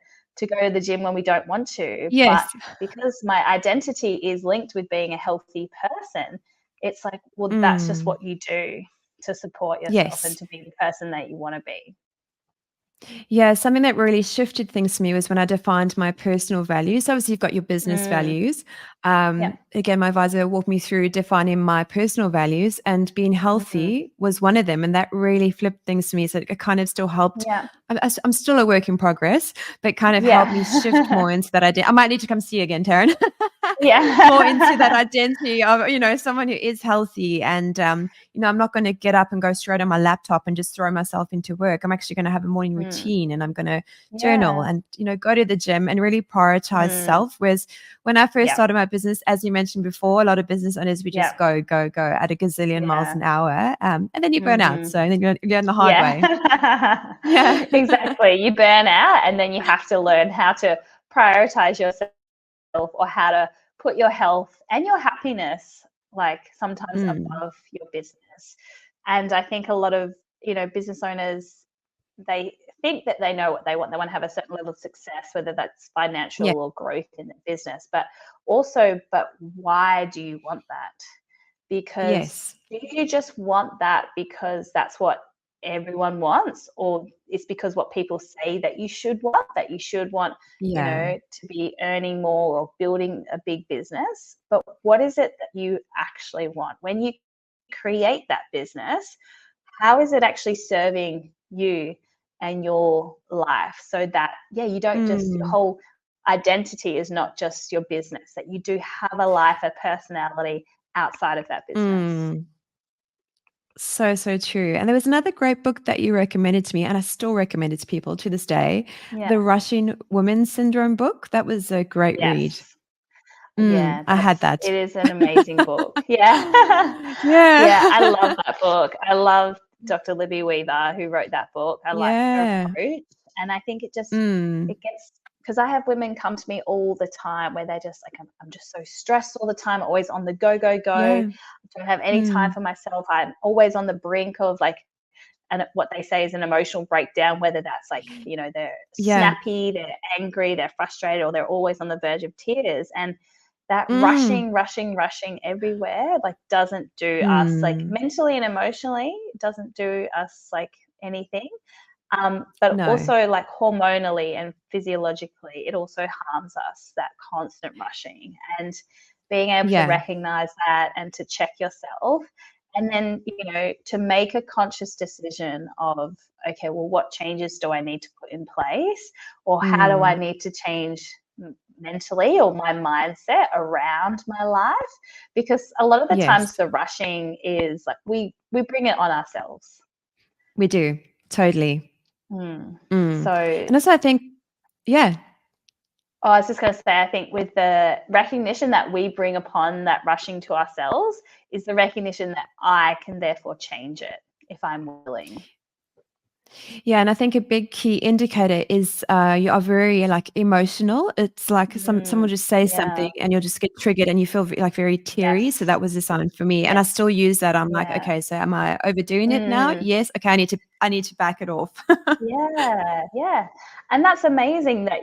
go to the gym when we don't want to. But Yes. because my identity is linked with being a healthy person, it's like, well, that's just Mm. what you do to support yourself and Yes. to be the person that you want to be. Yeah, something that really shifted things for me was when I defined my personal values. So obviously, you've got your business Mm, values. yeah. Again, my advisor walked me through defining my personal values, and being Mm, healthy was one of them. And that really flipped things for me. So it kind of still helped. yeah. I'm still a work in progress, but kind of helped me shift Yeah. more into that idea. I might need to come see you again, Taryn. More into that Yeah. identity of, someone who is healthy. And I'm not going to get up and go straight on my laptop and just throw myself into work. I'm actually going to have a morning Mm, routine, and I'm going to journal yeah. and, go to the gym and really prioritize Mm, self. Whereas when I first yeah. started my business, as you mentioned before, a lot of business owners, we Yeah. just go, go, go at a gazillion miles Yeah. an hour. And then you burn out. Mhm. So then you learn the hard way. Yeah. Yeah. Exactly. You burn out and then you have to learn how to prioritize yourself or how to put your health and your happiness like sometimes Mm. above your business. And I think a lot of, business owners, they think that they know what they want. They want to have a certain level of success, whether that's Yeah. financial or growth in their business. But why do you want that? Because Yes. do you just want that because that's what everyone wants, or it's because what people say that you should want, Yeah. to be earning more or building a big business? But what is it that you actually want when you create that business? How is it actually serving you and your life, so that, yeah, you don't just, your Mm. whole identity is not just your business, that you do have a life, a personality outside of that business. Mm. So, so true. And there was another great book that you recommended to me, and I still recommend it to people to this day, Yeah. the Rushing Woman Syndrome book. That was a great read. Yes. Yeah, I had it that. is an amazing book. Yeah. Yeah, I Yeah. love that book. I love Dr. Libby Weaver, who wrote that book. I like her Yeah. approach. And I think Mm. it gets, because I have women come to me all the time where they're just like, I'm just so stressed all the time, always on the go, go, go. I Yeah. don't have any time Mm. for myself. I'm always on the brink of like, and what they say is an emotional breakdown, whether that's like, they're Yeah. snappy, they're angry, they're frustrated, or they're always on the verge of tears. And that Mm. rushing everywhere, like, doesn't do us, like, Mm. mentally and emotionally, doesn't do us like anything. But No. also, like, hormonally and physiologically, it also harms us, that constant rushing. And being able to Yeah. recognize that and to check yourself, and then, to make a conscious decision of, okay, well, what changes do I need to put in place? Or how do I Mm. need to change mentally or my mindset around my life? Because a lot of the times Yes, the rushing is like we bring it on ourselves. we do. Totally. Mm. Mm. So And also, I think, yeah. I was just going to say, I think with the recognition that we bring upon that rushing to ourselves is the recognition that I can therefore change it if I'm willing. Yeah, and I think a big key indicator is you are very like emotional. It's like someone Mm. just says Yeah. something and you'll just get triggered and you feel like very teary. So Yes. that was a sign for me, and I Yes. still use that. I'm like, Yeah. okay, so am I overdoing it now? Mm. Yes. Okay, I need to back it off. Yeah, yeah. And that's amazing that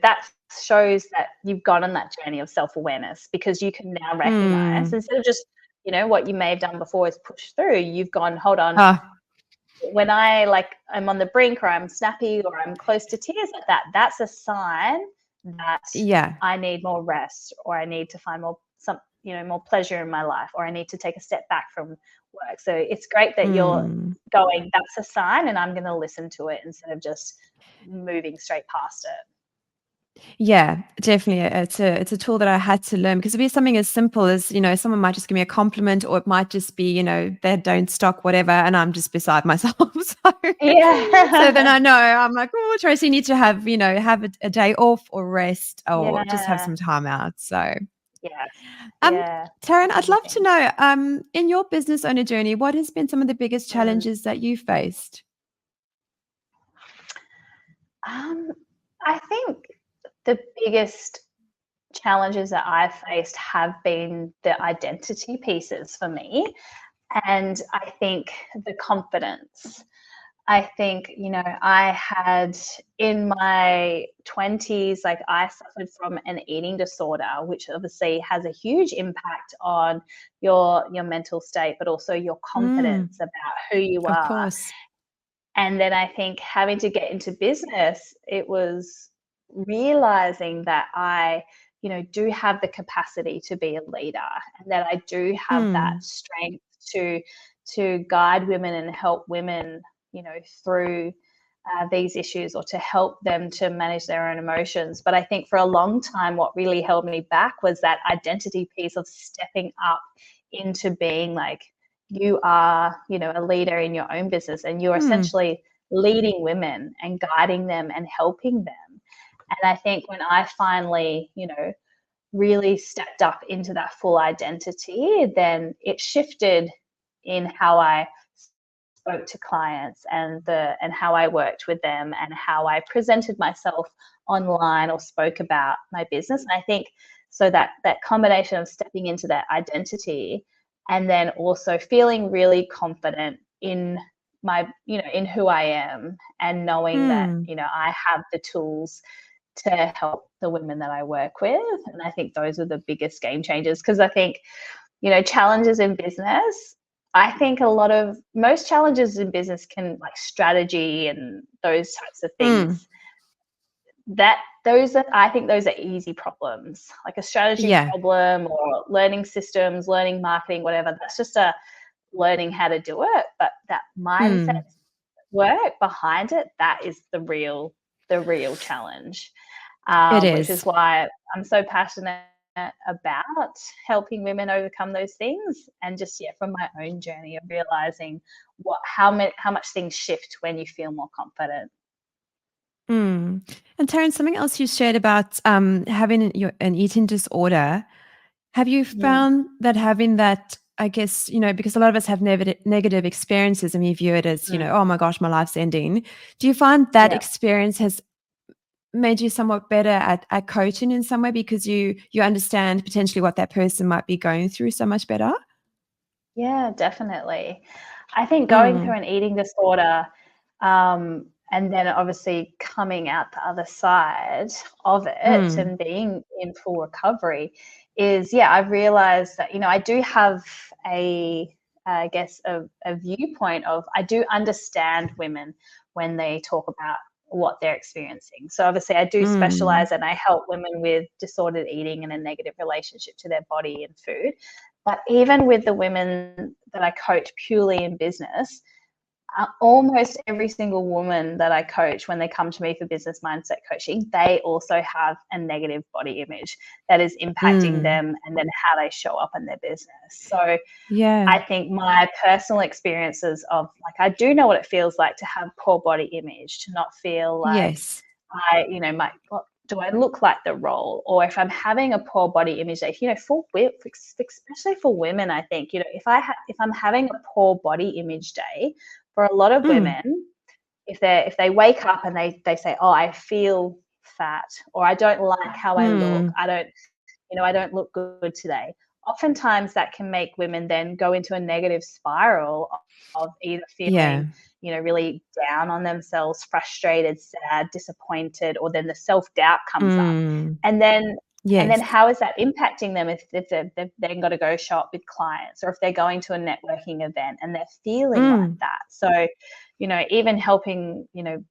that shows that you've gone on that journey of self-awareness, because you can now recognize, Mm. instead of just, what you may have done before is push through, you've gone, hold on, Ah, when I'm on the brink or I'm snappy or I'm close to tears like that, that's a sign that yeah. I need more rest, or I need to find more pleasure in my life, or I need to take a step back from work. So it's great that you're Mm. going, that's a sign, and I'm going to listen to it instead of just moving straight past it. Yeah, definitely. It's a tool that I had to learn, because it'd be something as simple as, someone might just give me a compliment, or it might just be, they don't stock whatever and I'm just beside myself. So then Yeah. I know I'm like, oh, Tracy, you need to have a day off or rest or just have Yeah. some time out. So Yes. um Yeah. Taryn, I'd love to Amazing. know, in your business owner journey, what has been some of the biggest Mm. challenges that you faced? Um, I think the biggest challenges that I've faced have been the identity pieces for me. And I think the confidence. I think, I had in my 20s, like I suffered from an eating disorder, which obviously has a huge impact on your mental state, but also your confidence about who you Of are. course. And then I think having to get into business, it was realizing that I, do have the capacity to be a leader, and that I do have that strength to guide women and help women, through these issues, or to help them to manage their own emotions. But I think for a long time, what really held me back was that identity piece of stepping up into being like, you are, a leader in your own business, and you're essentially leading women and guiding them and helping them. And I think when I finally, really stepped up into that full identity, then it shifted in how I spoke to clients, and how I worked with them, and how I presented myself online or spoke about my business. And I think so that combination of stepping into that identity, and then also feeling really confident in my, in who I am, and knowing that, I have the tools to help the women that I work with. And I think those are the biggest game changers, because I think, challenges in business, I think most challenges in business can, like strategy and those types of things, I think those are easy problems, like a strategy problem, or learning systems, learning marketing, whatever. That's just learning how to do it. But that mindset work behind it, that is the real challenge. It Which is is. why I'm so passionate about helping women overcome those things. And just, from my own journey of realizing how much things shift when you feel more confident. And Tarryn, something else you shared about having an eating disorder. Have you found that having that, I guess, because a lot of us have negative experiences and we view it as, oh my gosh, my life's ending. Do you find that experience has made you somewhat better at coaching in some way, because you understand potentially what that person might be going through so much better? Yeah, definitely. I think going through an eating disorder, and then obviously coming out the other side of it and being in full recovery is, I've realized that, I do have I guess, a viewpoint of, I do understand women when they talk about what they're experiencing. So obviously I do specialize, and I help women with disordered eating and a negative relationship to their body and food. But even with the women that I coach purely in business, almost every single woman that I coach, when they come to me for business mindset coaching, they also have a negative body image that is impacting them, and then how they show up in their business. So I think my personal experiences of, like, I do know what it feels like to have poor body image, to not feel like do I look like the role? Or if I'm having a poor body image day, especially for women, I think, if I'm having a poor body image day, for a lot of women, if they wake up and they say, oh, I feel fat, or I don't like how I look, I don't look good today. Oftentimes that can make women then go into a negative spiral of either feeling, really down on themselves, frustrated, sad, disappointed, or then the self-doubt comes up. And then how is that impacting them if they've then got to go show up with clients, or if they're going to a networking event and they're feeling like that. So, even helping,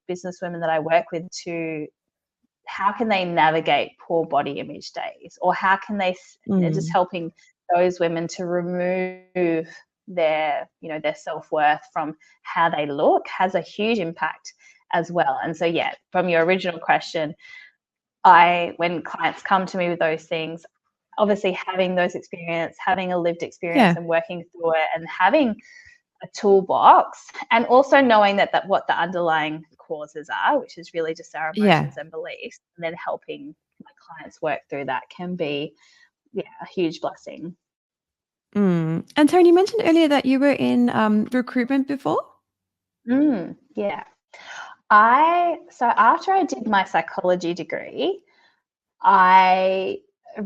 business women that I work with to, how can they navigate poor body image days, or how can they, just helping those women to remove their, their self-worth from how they look, has a huge impact as well. And so, from your original question, when clients come to me with those things, obviously having those experience, having a lived experience and working through it, and having a toolbox, and also knowing that what the underlying causes are, which is really just our emotions and beliefs, and then helping my clients work through that, can be a huge blessing. And Tarryn, you mentioned earlier that you were in recruitment before. Yeah. So after I did my psychology degree, I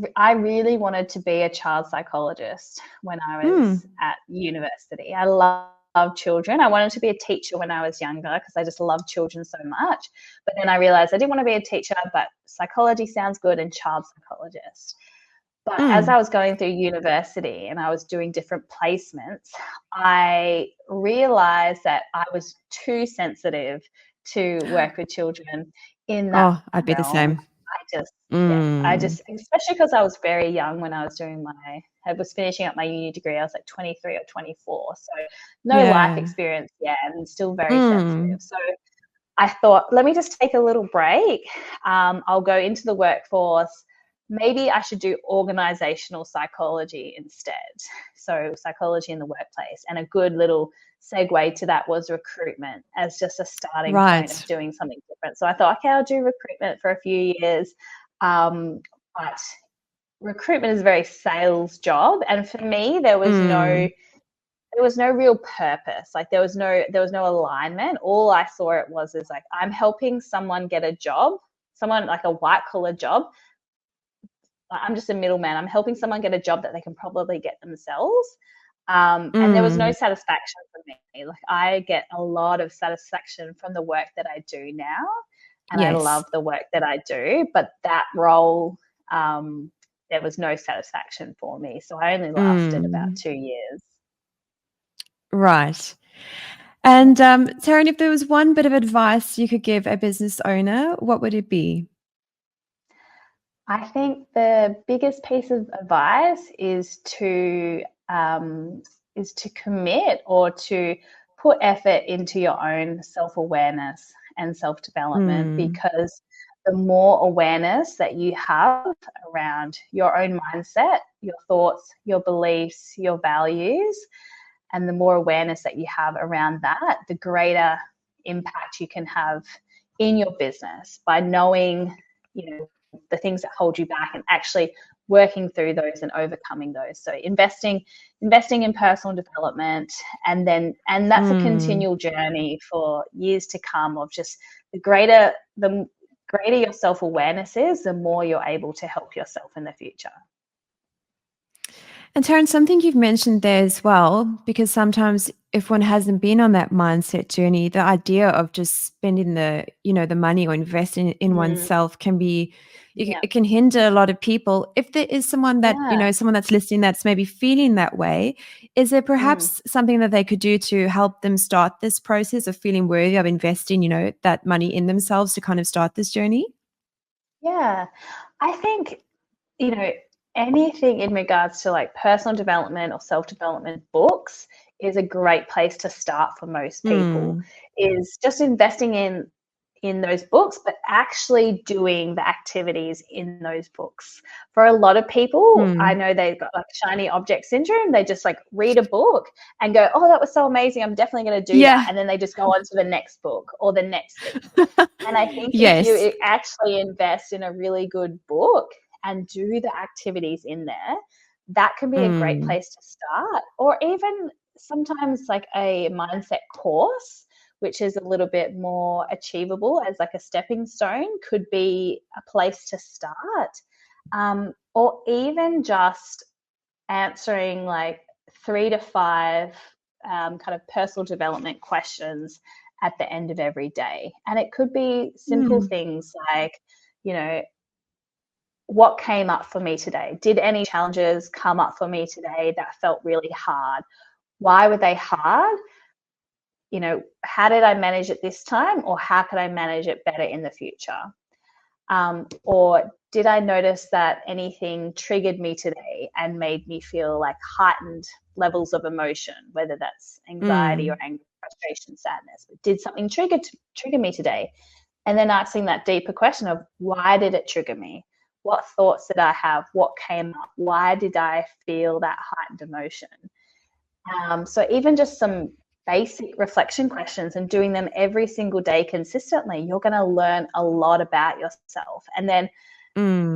really wanted to be a child psychologist when I was at university. I love children. I wanted to be a teacher when I was younger because I just love children so much. But then I realized I didn't want to be a teacher, but psychology sounds good and child psychologist. But as I was going through university and I was doing different placements, I realized that I was too sensitive to work with children in that Oh, I'd be the realm. same. I just, especially because I was very young when I was I was finishing up my uni degree. I was like 23 or 24. So no life Yeah. experience yet and still very sensitive. So I thought, let me just take a little break. I'll go into the workforce. Maybe I should do organizational psychology instead. So psychology in the workplace. And a good little segue to that was recruitment as just a starting point of doing something different. So I thought, okay, I'll do recruitment for a few years. But recruitment is a very sales job. And for me, there was no real purpose. Like there was no alignment. All I saw it was is like, I'm helping someone get a job, someone like a white collar job. I'm just a middleman. I'm helping someone get a job that they can probably get themselves. And there was no satisfaction for me. Like I get a lot of satisfaction from the work that I do now. And I love the work that I do, but that role, there was no satisfaction for me. So I only lasted about 2 years. Right. And Tarryn, if there was one bit of advice you could give a business owner, what would it be? I think the biggest piece of advice is to commit or to put effort into your own self-awareness and self-development, because the more awareness that you have around your own mindset, your thoughts, your beliefs, your values, and the more awareness that you have around that, the greater impact you can have in your business by knowing, the things that hold you back and actually working through those and overcoming those. So investing in personal development, and that's a continual journey for years to come of just the greater your self-awareness is, the more you're able to help yourself in the future. And Tarryn, something you've mentioned there as well, because sometimes if one hasn't been on that mindset journey, the idea of just spending the money or investing in oneself can be, it can hinder a lot of people. If there is someone that, someone that's listening that's maybe feeling that way, is there perhaps something that they could do to help them start this process of feeling worthy of investing, that money in themselves to kind of start this journey? Yeah, I think, anything in regards to like personal development or self-development books is a great place to start for most people, is just investing in those books, but actually doing the activities in those books. For a lot of people, I know they've got like shiny object syndrome. They just like read a book and go, oh, that was so amazing, I'm definitely going to do that. And then they just go on to the next book or the next thing. And I think if you actually invest in a really good book and do the activities in there, that can be a great place to start. Or even sometimes like a mindset course, which is a little bit more achievable as like a stepping stone, could be a place to start. Or even just answering like 3 to 5 kind of personal development questions at the end of every day. And it could be simple things like, what came up for me today? Did any challenges come up for me today that felt really hard? Why were they hard? How did I manage it this time? Or how could I manage it better in the future? Or did I notice that anything triggered me today and made me feel like heightened levels of emotion, whether that's anxiety or anger, frustration, sadness? But did something trigger me today? And then asking that deeper question of, why did it trigger me? What thoughts did I have? What came up? Why did I feel that heightened emotion? So even just some basic reflection questions and doing them every single day consistently, you're going to learn a lot about yourself. And then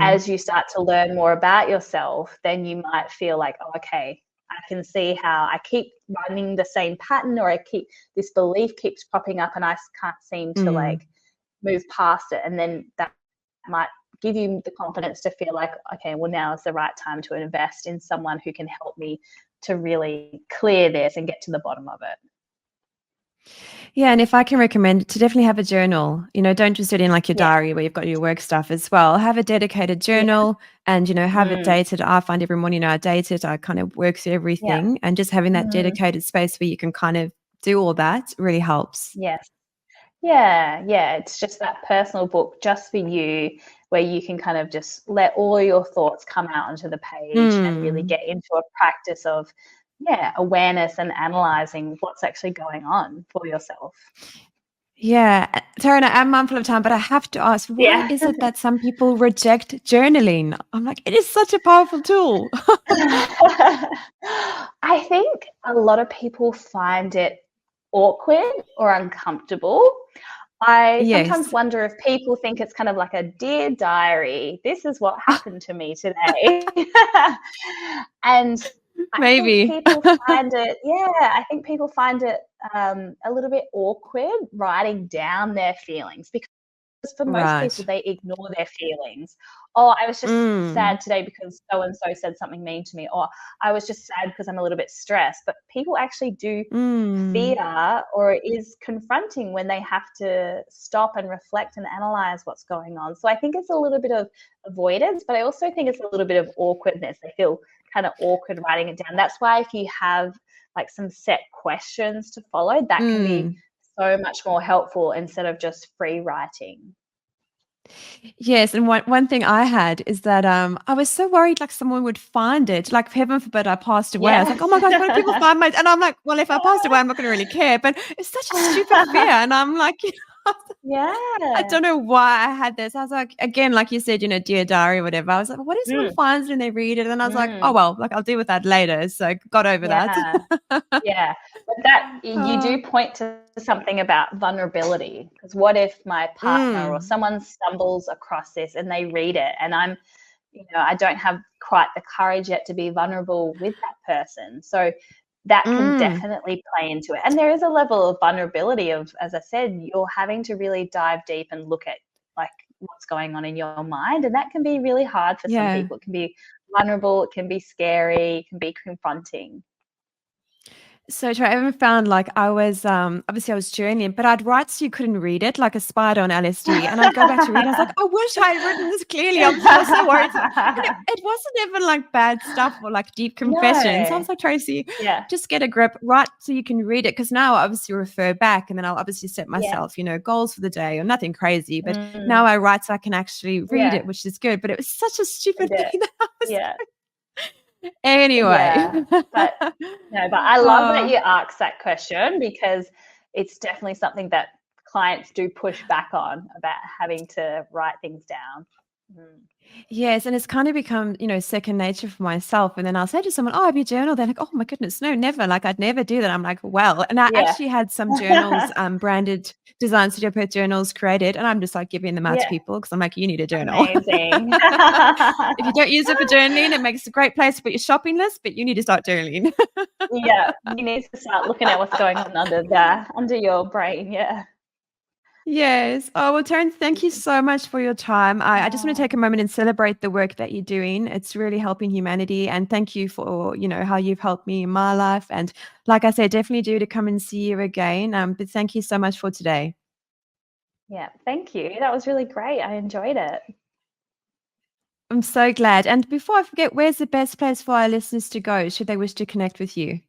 as you start to learn more about yourself, then you might feel like, oh, okay, I can see how I keep running the same pattern, or this belief keeps popping up and I can't seem to like move past it. And then that might give you the confidence to feel like, okay, well, now is the right time to invest in someone who can help me to really clear this and get to the bottom of it. Yeah, and if I can recommend to definitely have a journal, don't just do it in like your Yeah. diary where you've got your work stuff as well. Have a dedicated journal and, have it dated. I find every morning I date it, I kind of work through everything, and just having that dedicated space where you can kind of do all that really helps. Yes. Yeah. It's just that personal book just for you, where you can kind of just let all your thoughts come out onto the page and really get into a practice of awareness and analyzing what's actually going on for yourself. Yeah, Tarryn, I am mindful of time, but I have to ask, why is it that some people reject journaling? I'm like, it is such a powerful tool. I think a lot of people find it awkward or uncomfortable. I sometimes Yes, wonder if people think it's kind of like a dear diary, this is what happened to me today. And I think maybe. people find it, I think people find it a little bit awkward writing down their feelings, because for most people, Right. they ignore their feelings. Oh, I was just Mm, sad today because so and so said something mean to me, or I was just sad because I'm a little bit stressed. But people actually do mm. fear, or it is confronting when they have to stop and reflect and analyze what's going on. So I think it's a little bit of avoidance, but I also think it's a little bit of awkwardness. They feel kind of awkward writing it down. That's why if you have like some set questions to follow, that can be so much more helpful instead of just free writing. Yes, and one thing I had is that I was so worried like someone would find it. Like heaven forbid I passed away. I was like, Yes. oh my gosh, what if people find my, and I'm like, well, if I passed away, I'm not gonna really care. But it's such a stupid fear. And I'm like, I Yeah. don't know why I had this. I was like, again, like you said, dear diary, or whatever. I was like, what if someone Mm, finds it and they read it? And I was like, oh mm, well, like I'll deal with that later. So got over that. yeah. Yeah. But that you Oh, do point to something about vulnerability, because what if my partner or mm, someone stumbles across this and they read it, and I don't have quite the courage yet to be vulnerable with that person. So that can mm. definitely play into it. And there is a level of vulnerability of, as I said, you're having to really dive deep and look at like what's going on in your mind. And that can be really hard for some Yeah. people. It can be vulnerable, it can be scary, it can be confronting. So true. I even found like I was obviously I was journaling, but I'd write so you couldn't read it, like a spider on LSD. And I'd go back to read. I was like, I wish I had written this clearly. I was so worried. And it wasn't even like bad stuff or like deep confessions. I No. was like, Tracy, Yeah. just get a grip, write so you can read it. Because now I obviously refer back and then I'll obviously set Yeah. myself, goals for the day or nothing crazy. But now Mm, I write so I can actually read yeah. it, which is good. But it was such a A stupid bit. thing that I was Yeah. anyway. Yeah. But no, but I love that Oh. you asked that question, because it's definitely something that clients do push back on, about having to write things down. Mm. Yes, and it's kind of become, second nature for myself. And then I'll say to someone, "Oh, have you journaled?" They're like, "Oh my goodness, no, never. Like I'd never do that." I'm like, "Well," and I Yeah. actually had some journals, branded Design Studio Perth journals created, and I'm just like giving them out to Yeah. people because I'm like, "You need a journal. Amazing. If you don't use it for journaling, it makes a great place to put your shopping list, but you need to start journaling." Yeah. You need to start looking at what's going on under there, under your brain. Yeah. Yes. Oh, well, Taryn, thank you so much for your time. I just want to take a Oh, moment and celebrate the work that you're doing. It's really helping humanity. And thank you for, how you've helped me in my life. And like I said, definitely do to come and see you again. But thank you so much for today. yeah. Thank you. That was really great. I enjoyed it. I'm so glad. And before I forget, where's the best place for our listeners to go should they wish to connect with you?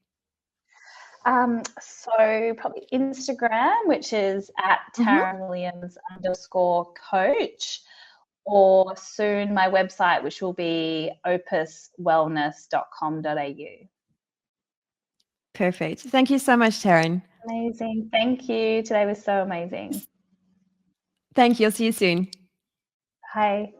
So probably Instagram, which is at Hmm. Tarryn Williams _coach, or soon my website, which will be opuswellness.com.au. Perfect. Thank you so much, Taryn. Amazing. Thank you. Today was so amazing. Thank you. I'll see you soon. Bye.